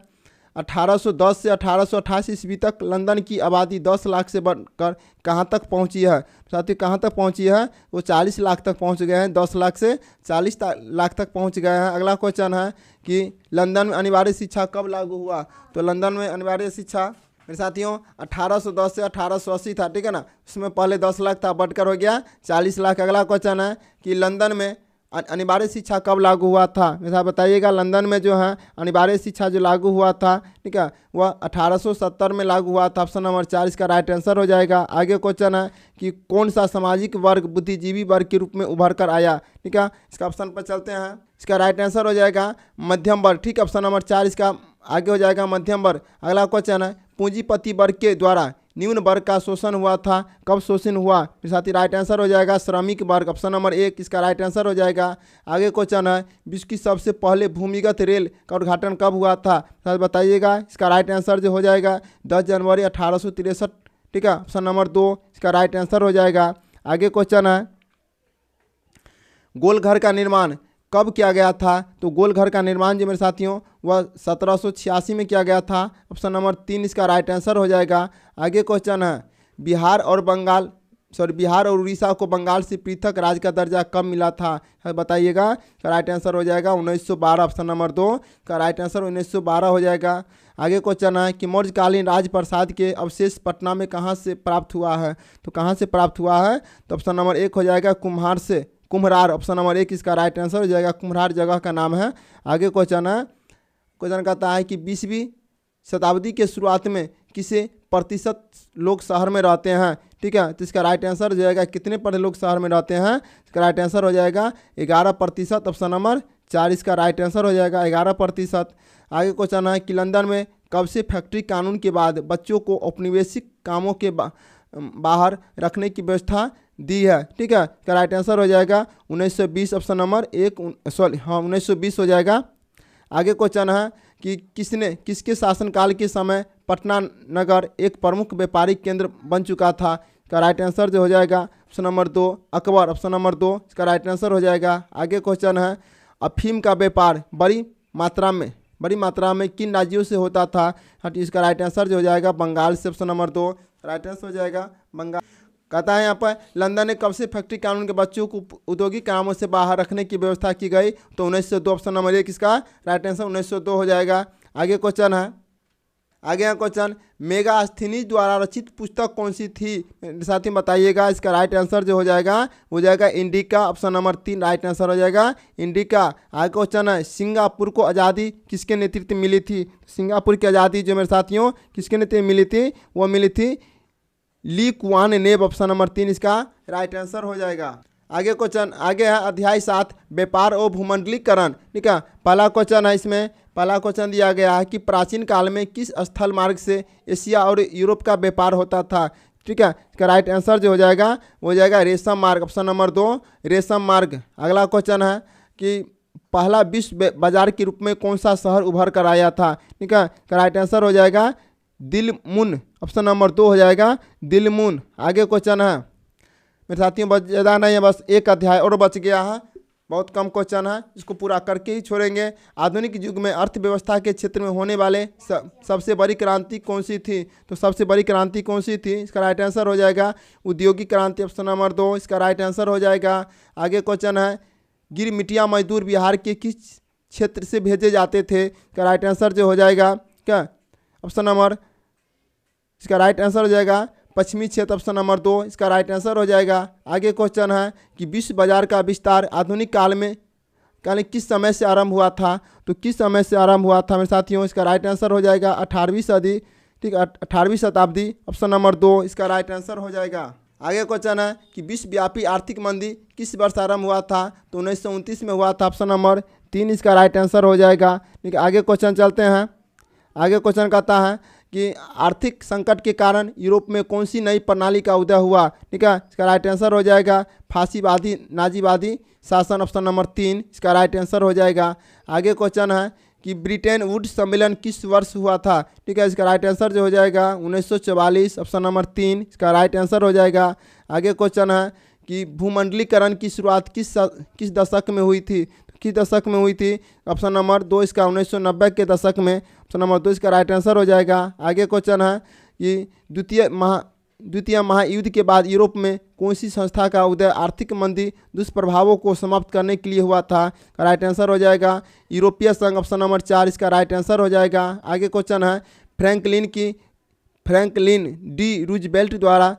1810 से 1888 ईस्वी तक लंदन की आबादी 10 लाख से बढ़कर कहाँ तक पहुँची है? साथियों कहाँ तक पहुँची है? वो 40 लाख तक पहुँच गए हैं, 10 लाख से 40 लाख तक पहुँच गए हैं। अगला क्वेश्चन है कि लंदन में अनिवार्य शिक्षा कब लागू हुआ? तो लंदन में अनिवार्य शिक्षा मेरे साथियों 1810 से 1880 था, ठीक है ना, उसमें पहले 10 लाख था, बढ़कर हो गया 40 लाख। अगला क्वेश्चन है कि लंदन में अनिवार्य शिक्षा कब लागू हुआ था? मेरे बताइएगा लंदन में जो है अनिवार्य शिक्षा जो लागू हुआ था, ठीक है, वह 1870 में लागू हुआ था, ऑप्शन नंबर 4 इसका राइट आंसर हो जाएगा। आगे क्वेश्चन है कि कौन सा सामाजिक वर्ग बुद्धिजीवी वर्ग के रूप में उभर कर आया? ठीक है, इसका ऑप्शन पर चलते हैं, इसका राइट आंसर हो जाएगा मध्यम वर्ग, ठीक है, ऑप्शन नंबर 4 इसका आगे हो जाएगा मध्यम वर्ग। अगला क्वेश्चन है पूंजीपति वर्ग के द्वारा निम्न वर्ग का शोषण हुआ था, कब शोषण हुआ? साथ ही राइट आंसर हो जाएगा श्रमिक वर्ग, ऑप्शन नंबर 1 इसका राइट आंसर हो जाएगा। आगे क्वेश्चन है विश्व की सबसे पहले भूमिगत रेल का उद्घाटन कब हुआ था? साथ बताइएगा, इसका राइट आंसर जो हो जाएगा 10 जनवरी 1863, ठीक है, ऑप्शन नंबर 2 इसका राइट आंसर हो जाएगा। आगे क्वेश्चन है गोलघर का निर्माण कब किया गया था? तो गोलघर का निर्माण जो मेरे साथियों वह 1786 में किया गया था, ऑप्शन नंबर 3 इसका राइट आंसर हो जाएगा। आगे क्वेश्चन है बिहार और उड़ीसा को बंगाल से पृथक राज्य का दर्जा कब मिला था? बताइएगा, राइट आंसर हो जाएगा 1912, ऑप्शन नंबर 2 का राइट आंसर 1912 हो जाएगा। आगे क्वेश्चन है कि मौर्यकालीन राजप्रसाद के अवशेष पटना में कहाँ से प्राप्त हुआ है? तो कहाँ से प्राप्त हुआ है? तो ऑप्शन नंबर 1 हो जाएगा कुम्हार, ऑप्शन नंबर 1 इसका राइट आंसर हो जाएगा। कुम्हार जगह का नाम है। आगे क्वेश्चन कहता है कि 20वीं शताब्दी के शुरुआत में किसे प्रतिशत लोग शहर में रहते हैं? ठीक है, तो इसका राइट आंसर हो जाएगा कितने पर लोग शहर में रहते हैं? इसका राइट आंसर हो जाएगा 11%, ऑप्शन नंबर 4 इसका राइट आंसर हो जाएगा 11%। आगे क्वेश्चन है कि लंदन में कब से फैक्ट्री कानून के बाद बच्चों को औपनिवेशिक कामों के बाहर रखने की व्यवस्था दी है? ठीक है, इसका राइट आंसर हो जाएगा 1920, ऑप्शन नंबर 1 1920 हो जाएगा। आगे क्वेश्चन है कि किसके शासनकाल के समय पटना नगर एक प्रमुख व्यापारिक केंद्र बन चुका था? इसका राइट आंसर जो हो जाएगा option number 2 Akbar, option number 2 इसका राइट आंसर हो जाएगा। आगे क्वेश्चन है अफीम का व्यापार बड़ी मात्रा में बड़ी मात्रा में किन राज्यों से होता था? इसका राइट आंसर जो हो जाएगा बंगाल से, ऑप्शन नंबर 2 राइट आंसर हो जाएगा बंगाल। कहता है यहाँ पर लंदन ने कब से फैक्ट्री कानून के बच्चों को औद्योगिक कामों से बाहर रखने की व्यवस्था की गई? तो 1902, ऑप्शन नंबर 1 इसका राइट आंसर 1902 हो जाएगा। आगे क्वेश्चन है, आगे यहाँ क्वेश्चन, मेगास्थनीज द्वारा रचित पुस्तक कौन सी थी? साथ ही बताइएगा। इसका राइट आंसर जो हो जाएगा indica, option number 3 right answer हो जाएगा इंडिका। आगे क्वेश्चन है, सिंगापुर को आज़ादी किसके नेतृत्व में मिली थी? सिंगापुर की आज़ादी जो मेरे साथियों किसके नेतृत्व में मिली थी? वो मिली थी ली कुआन नेब, ऑप्शन नंबर 3 इसका राइट आंसर हो जाएगा। आगे क्वेश्चन, आगे है अध्याय 7 व्यापार और भूमंडलीकरण। ठीक है, पहला क्वेश्चन है, इसमें पहला क्वेश्चन दिया गया है कि प्राचीन काल में किस स्थल मार्ग से एशिया और यूरोप का व्यापार होता था? ठीक है, इसका राइट आंसर जो हो जाएगा वो हो जाएगा रेशम मार्ग, ऑप्शन नंबर 2 रेशम मार्ग। अगला क्वेश्चन है कि पहला विश्व बाजार के रूप में कौन सा शहर उभर कर आया था? ठीक है, इसका राइट आंसर हो जाएगा दिलमुन, ऑप्शन नंबर 2 हो जाएगा दिलमुन। आगे क्वेश्चन है मेरे साथियों, बस ज़्यादा नहीं है, बस एक अध्याय और बच गया है, बहुत कम क्वेश्चन है, इसको पूरा करके ही छोड़ेंगे। आधुनिक युग में अर्थव्यवस्था के क्षेत्र में होने वाले सबसे बड़ी क्रांति कौन सी थी? तो सबसे बड़ी क्रांति कौन सी थी? इसका राइट आंसर हो जाएगा औद्योगिक क्रांति, ऑप्शन नंबर 2 इसका राइट आंसर हो जाएगा। आगे क्वेश्चन है, गिरमिटिया मजदूर बिहार के किस क्षेत्र से भेजे जाते थे? इसका राइट आंसर जो हो जाएगा क्या, ऑप्शन नंबर, इसका राइट आंसर हो जाएगा पश्चिमी क्षेत्र, ऑप्शन नंबर 2 इसका राइट आंसर हो जाएगा। आगे क्वेश्चन है कि विश्व बाजार का विस्तार आधुनिक काल में किस समय से आरंभ हुआ था? तो किस समय से आरंभ हुआ था मेरे साथियों? इसका राइट आंसर हो जाएगा 18वीं सदी, ठीक, 18वीं शताब्दी, ऑप्शन नंबर 2 इसका राइट आंसर हो जाएगा। आगे क्वेश्चन है कि विश्वव्यापी आर्थिक मंदी किस वर्ष आरंभ हुआ था? तो 1929 में हुआ था, ऑप्शन नंबर 3 इसका राइट आंसर हो जाएगा। ठीक है, आगे क्वेश्चन चलते हैं। आगे क्वेश्चन कहता है कि आर्थिक संकट के कारण यूरोप में कौन सी नई प्रणाली का उदय हुआ? ठीक है, इसका राइट आंसर हो जाएगा फांसीवादी नाजीवादी शासन, ऑप्शन नंबर 3 इसका राइट आंसर हो जाएगा। आगे क्वेश्चन है कि ब्रिटेन वुड्स सम्मेलन किस वर्ष हुआ था? ठीक है, इसका राइट आंसर जो हो जाएगा 1944, ऑप्शन नंबर 3 इसका राइट आंसर हो जाएगा। आगे क्वेश्चन है कि भूमंडलीकरण की शुरुआत किस दशक में हुई थी? किस दशक में हुई थी? ऑप्शन नंबर 2 इसका 1990 के दशक में, ऑप्शन नंबर 2 इसका राइट आंसर हो जाएगा। आगे क्वेश्चन है कि द्वितीय महायुद्ध के बाद यूरोप में कौन सी संस्था का उदय आर्थिक मंदी दुष्प्रभावों को समाप्त करने के लिए हुआ था? राइट आंसर हो जाएगा यूरोपीय संघ, ऑप्शन नंबर 4 इसका राइट आंसर हो जाएगा। आगे क्वेश्चन है फ्रैंकलिन डी रूजवेल्ट द्वारा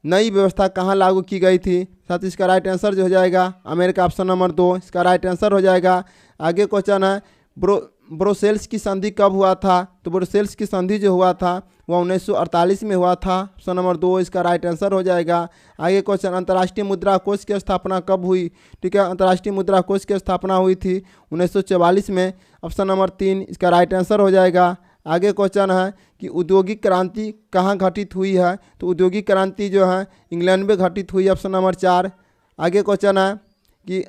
नई व्यवस्था कहाँ लागू की गई थी? साथ ही इसका राइट आंसर जो हो जाएगा अमेरिका, ऑप्शन नंबर 2 इसका राइट आंसर हो जाएगा। आगे क्वेश्चन है ब्रुसेल्स की संधि कब हुआ था? तो ब्रुसेल्स की संधि जो हुआ था वह 1948 में हुआ था, ऑप्शन नंबर 2 इसका राइट आंसर हो जाएगा। आगे क्वेश्चन, अंतर्राष्ट्रीय मुद्रा कोष की स्थापना कब हुई? ठीक है, अंतर्राष्ट्रीय मुद्रा कोष की स्थापना हुई थी 1944 में, ऑप्शन नंबर 3 इसका राइट आंसर हो जाएगा। आगे क्वेश्चन है कि औद्योगिक क्रांति कहाँ घटित हुई है? तो औद्योगिक क्रांति जो है इंग्लैंड में घटित हुई, ऑप्शन नंबर 4। आगे क्वेश्चन है कि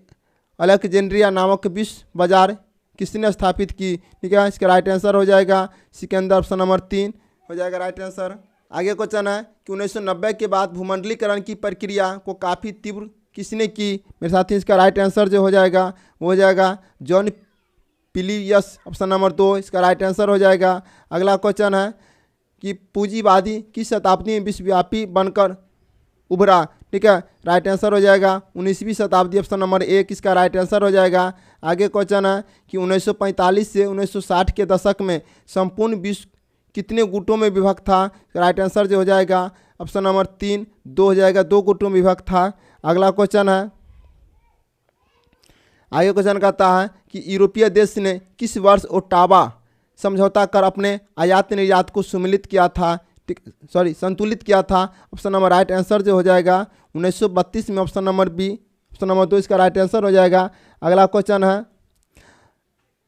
अलेक्जेंड्रिया नामक विश्व बाजार किसने स्थापित की? ठीक है, इसका राइट आंसर हो जाएगा सिकंदर, ऑप्शन नंबर 3 हो जाएगा राइट आंसर। आगे क्वेश्चन है कि 1990 के बाद भूमंडलीकरण की प्रक्रिया को काफ़ी तीव्र किसने की? मेरे साथी इसका राइट आंसर जो हो जाएगा वो हो जाएगा जॉन पिलियस, ऑप्शन नंबर 2 इसका राइट आंसर हो जाएगा। अगला क्वेश्चन है कि पूंजीवादी किस शताब्दी में विश्वव्यापी बनकर उभरा? ठीक है, राइट आंसर हो जाएगा 19वीं शताब्दी, ऑप्शन नंबर 1 इसका राइट आंसर हो जाएगा। आगे क्वेश्चन है कि 1945 से 1960 के दशक में संपूर्ण विश्व कितने गुटों में विभक्त था? राइट आंसर जो हो जाएगा ऑप्शन नंबर 3 2 हो जाएगा, 2 गुटों में विभक्त था। अगला क्वेश्चन है, आगे क्वेश्चन कहता है कि यूरोपीय देश ने किस वर्ष ओट्टावा समझौता कर अपने आयात निर्यात को संतुलित किया था? ऑप्शन नंबर राइट आंसर जो हो जाएगा 1932 में, option number B, option number 2 इसका राइट आंसर हो जाएगा। अगला क्वेश्चन है,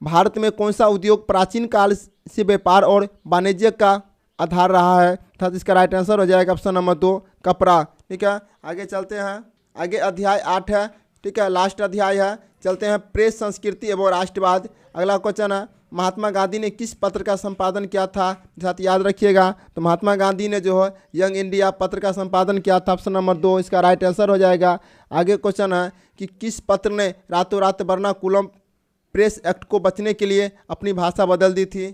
भारत में कौन सा उद्योग प्राचीन काल से व्यापार और वाणिज्य का आधार रहा है? अर्थात इसका राइट आंसर हो जाएगा ऑप्शन नंबर 2 कपड़ा। ठीक है, आगे चलते हैं। आगे अध्याय 8 है, ठीक है, लास्ट अध्याय है। चलते हैं प्रेस संस्कृति एवं राष्ट्रवाद। अगला क्वेश्चन है, महात्मा गांधी ने किस पत्र का संपादन किया था? साथ याद रखिएगा, तो महात्मा गांधी ने जो है यंग इंडिया पत्र का संपादन किया था, ऑप्शन नंबर 2 इसका राइट आंसर हो जाएगा। आगे क्वेश्चन है कि किस पत्र ने रातों रात वर्नाकुलम प्रेस एक्ट को बचने के लिए अपनी भाषा बदल दी थी।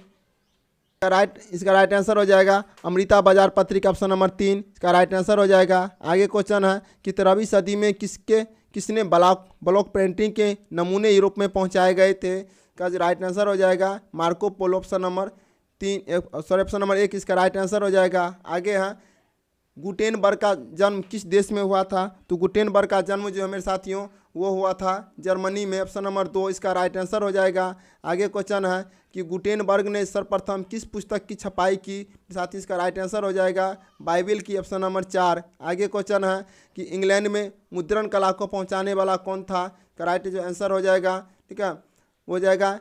इसका राइट आंसर हो जाएगा अमृता बाजार पत्रिका, ऑप्शन नंबर 3 इसका राइट आंसर हो जाएगा। आगे क्वेश्चन है कि 13वीं सदी में किसने ब्लॉक प्रिंटिंग के नमूने यूरोप में पहुंचाए गए थे। का जो राइट आंसर हो जाएगा मार्को पोलो, ऑप्शन नंबर 1 इसका राइट आंसर हो जाएगा। आगे है गुटेनबर्ग का जन्म किस देश में हुआ था। तो गुटेनबर्ग का जन्म जो है मेरे साथियों वो हुआ था जर्मनी में, ऑप्शन नंबर 2 इसका राइट आंसर हो जाएगा। आगे क्वेश्चन है कि गुटेनबर्ग ने सर्वप्रथम किस पुस्तक की छपाई की। साथ ही इसका राइट आंसर हो जाएगा बाइबिल की, ऑप्शन नंबर 4। आगे क्वेश्चन है कि इंग्लैंड में मुद्रण कला को पहुंचाने वाला कौन था। का राइट जो आंसर हो जाएगा, ठीक है, हो जाएगा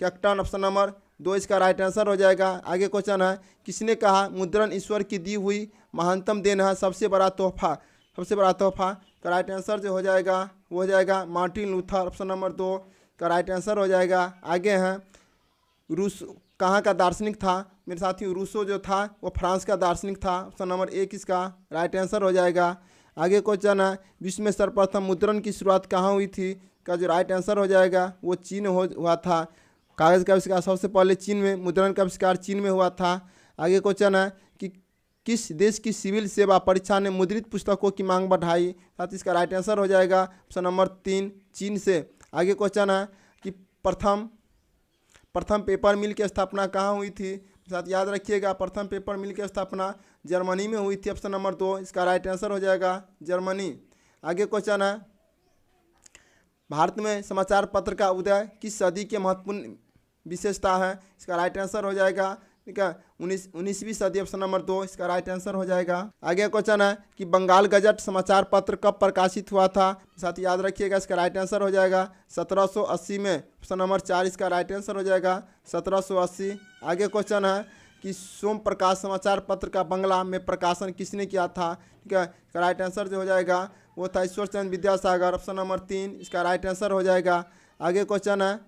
कैक्टन, ऑप्शन नंबर 2 इसका राइट आंसर हो जाएगा। आगे क्वेश्चन है किसने कहा मुद्रण ईश्वर की दी हुई महानतम देन है, सबसे बड़ा तोहफा। का राइट आंसर जो हो जाएगा वो हो जाएगा मार्टिन लूथर, ऑप्शन नंबर 2 का राइट आंसर हो जाएगा। आगे हैं रूस कहाँ का दार्शनिक था। मेरे साथी रूसो जो था वो फ्रांस का दार्शनिक था, ऑप्शन नंबर 1 इसका राइट आंसर हो जाएगा। आगे क्वेश्चन है विश्व में सर्वप्रथम मुद्रण की शुरुआत कहाँ हुई थी। का जो राइट आंसर हो जाएगा वो चीन हुआ था। कागज़ का आविष्कार सबसे पहले चीन में, मुद्रण का आविष्कार चीन में हुआ था। आगे क्वेश्चन है कि किस देश की सिविल सेवा परीक्षा ने मुद्रित पुस्तकों की मांग बढ़ाई। साथ ही इसका राइट आंसर हो जाएगा ऑप्शन नंबर 3 चीन से। आगे क्वेश्चन है कि प्रथम पेपर मिल की स्थापना कहाँ हुई थी। साथ याद रखिएगा प्रथम पेपर मिल की स्थापना जर्मनी में हुई थी, ऑप्शन नंबर 2 इसका राइट आंसर हो जाएगा जर्मनी। आगे क्वेश्चन है भारत में समाचार पत्र का उदय किस सदी की महत्वपूर्ण विशेषता है। इसका राइट आंसर हो जाएगा, ठीक है, 19वीं सदी, ऑप्शन नंबर 2 इसका राइट आंसर हो जाएगा। आगे क्वेश्चन है कि बंगाल गजट समाचार पत्र कब प्रकाशित हुआ था। साथ ही याद रखिएगा इसका राइट आंसर हो जाएगा 1780 में, ऑप्शन नंबर 4 इसका राइट आंसर हो जाएगा 1780। आगे क्वेश्चन है कि सोम प्रकाश समाचार पत्र का बंगला में प्रकाशन किसने किया था। ठीक है, इसका राइट आंसर जो हो जाएगा वो था ईश्वर चंद्र विद्यासागर, ऑप्शन नंबर 3 इसका राइट आंसर हो जाएगा। आगे क्वेश्चन है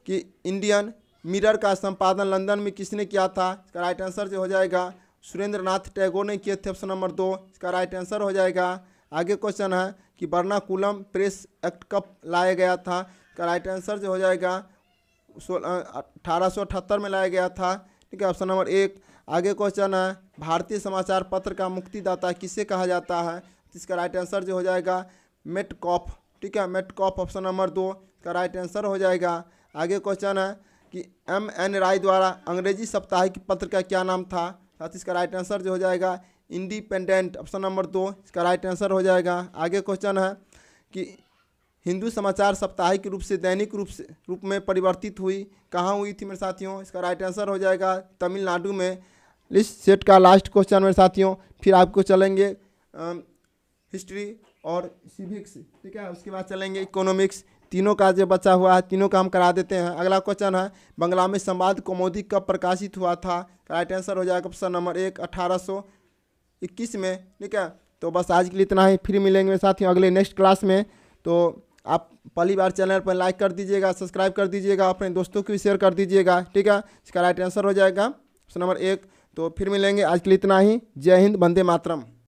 कि इंडियन मिरर का संपादन लंदन में किसने किया था। इसका राइट आंसर जो हो जाएगा सुरेंद्र नाथ टैगोर ने किए थे, ऑप्शन नंबर 2 इसका राइट आंसर हो जाएगा। आगे क्वेश्चन है कि वर्नाकुलम प्रेस एक्ट कब लाया गया था। इसका राइट आंसर जो हो जाएगा 1878 में लाया गया था, ठीक है, ऑप्शन नंबर 1। आगे क्वेश्चन है भारतीय समाचार पत्र का मुक्तिदाता किसे कहा जाता है। इसका राइट आंसर जो हो जाएगा मेटकॉफ, ठीक है, मेटकॉफ, ऑप्शन नंबर 2 इसका राइट आंसर हो जाएगा। आगे क्वेश्चन है कि M.N. राय द्वारा अंग्रेजी साप्ताहिक पत्र का क्या नाम था। साथ ही इसका राइट आंसर जो हो जाएगा इंडिपेंडेंट, ऑप्शन नंबर 2 इसका राइट आंसर हो जाएगा। आगे क्वेश्चन है कि हिंदू समाचार साप्ताहिक रूप से दैनिक रूप में परिवर्तित हुई कहाँ हुई थी मेरे साथियों। इसका राइट आंसर हो जाएगा तमिलनाडु में। लिस्ट सेट का लास्ट क्वेश्चन मेरे साथियों, फिर आपको चलेंगे हिस्ट्री और सिविक्स, ठीक है, उसके बाद चलेंगे इकोनॉमिक्स। तीनों का जो बचा हुआ है तीनों का हम करा देते हैं। अगला क्वेश्चन है बंगला में संवाद कौमुदी कब प्रकाशित हुआ था। राइट आंसर हो जाएगा ऑप्शन नंबर 1 1821 में, ठीक है। तो बस आज के लिए इतना ही, फिर मिलेंगे मेरे साथियों अगले नेक्स्ट क्लास में। तो आप पहली बार चैनल पर लाइक कर दीजिएगा, सब्सक्राइब कर दीजिएगा, अपने दोस्तों को भी शेयर कर दीजिएगा, ठीक है। इसका राइट आंसर हो जाएगा ऑप्शन नंबर 1। तो फिर मिलेंगे, आज के लिए इतना ही। जय हिंद, वंदे मातरम।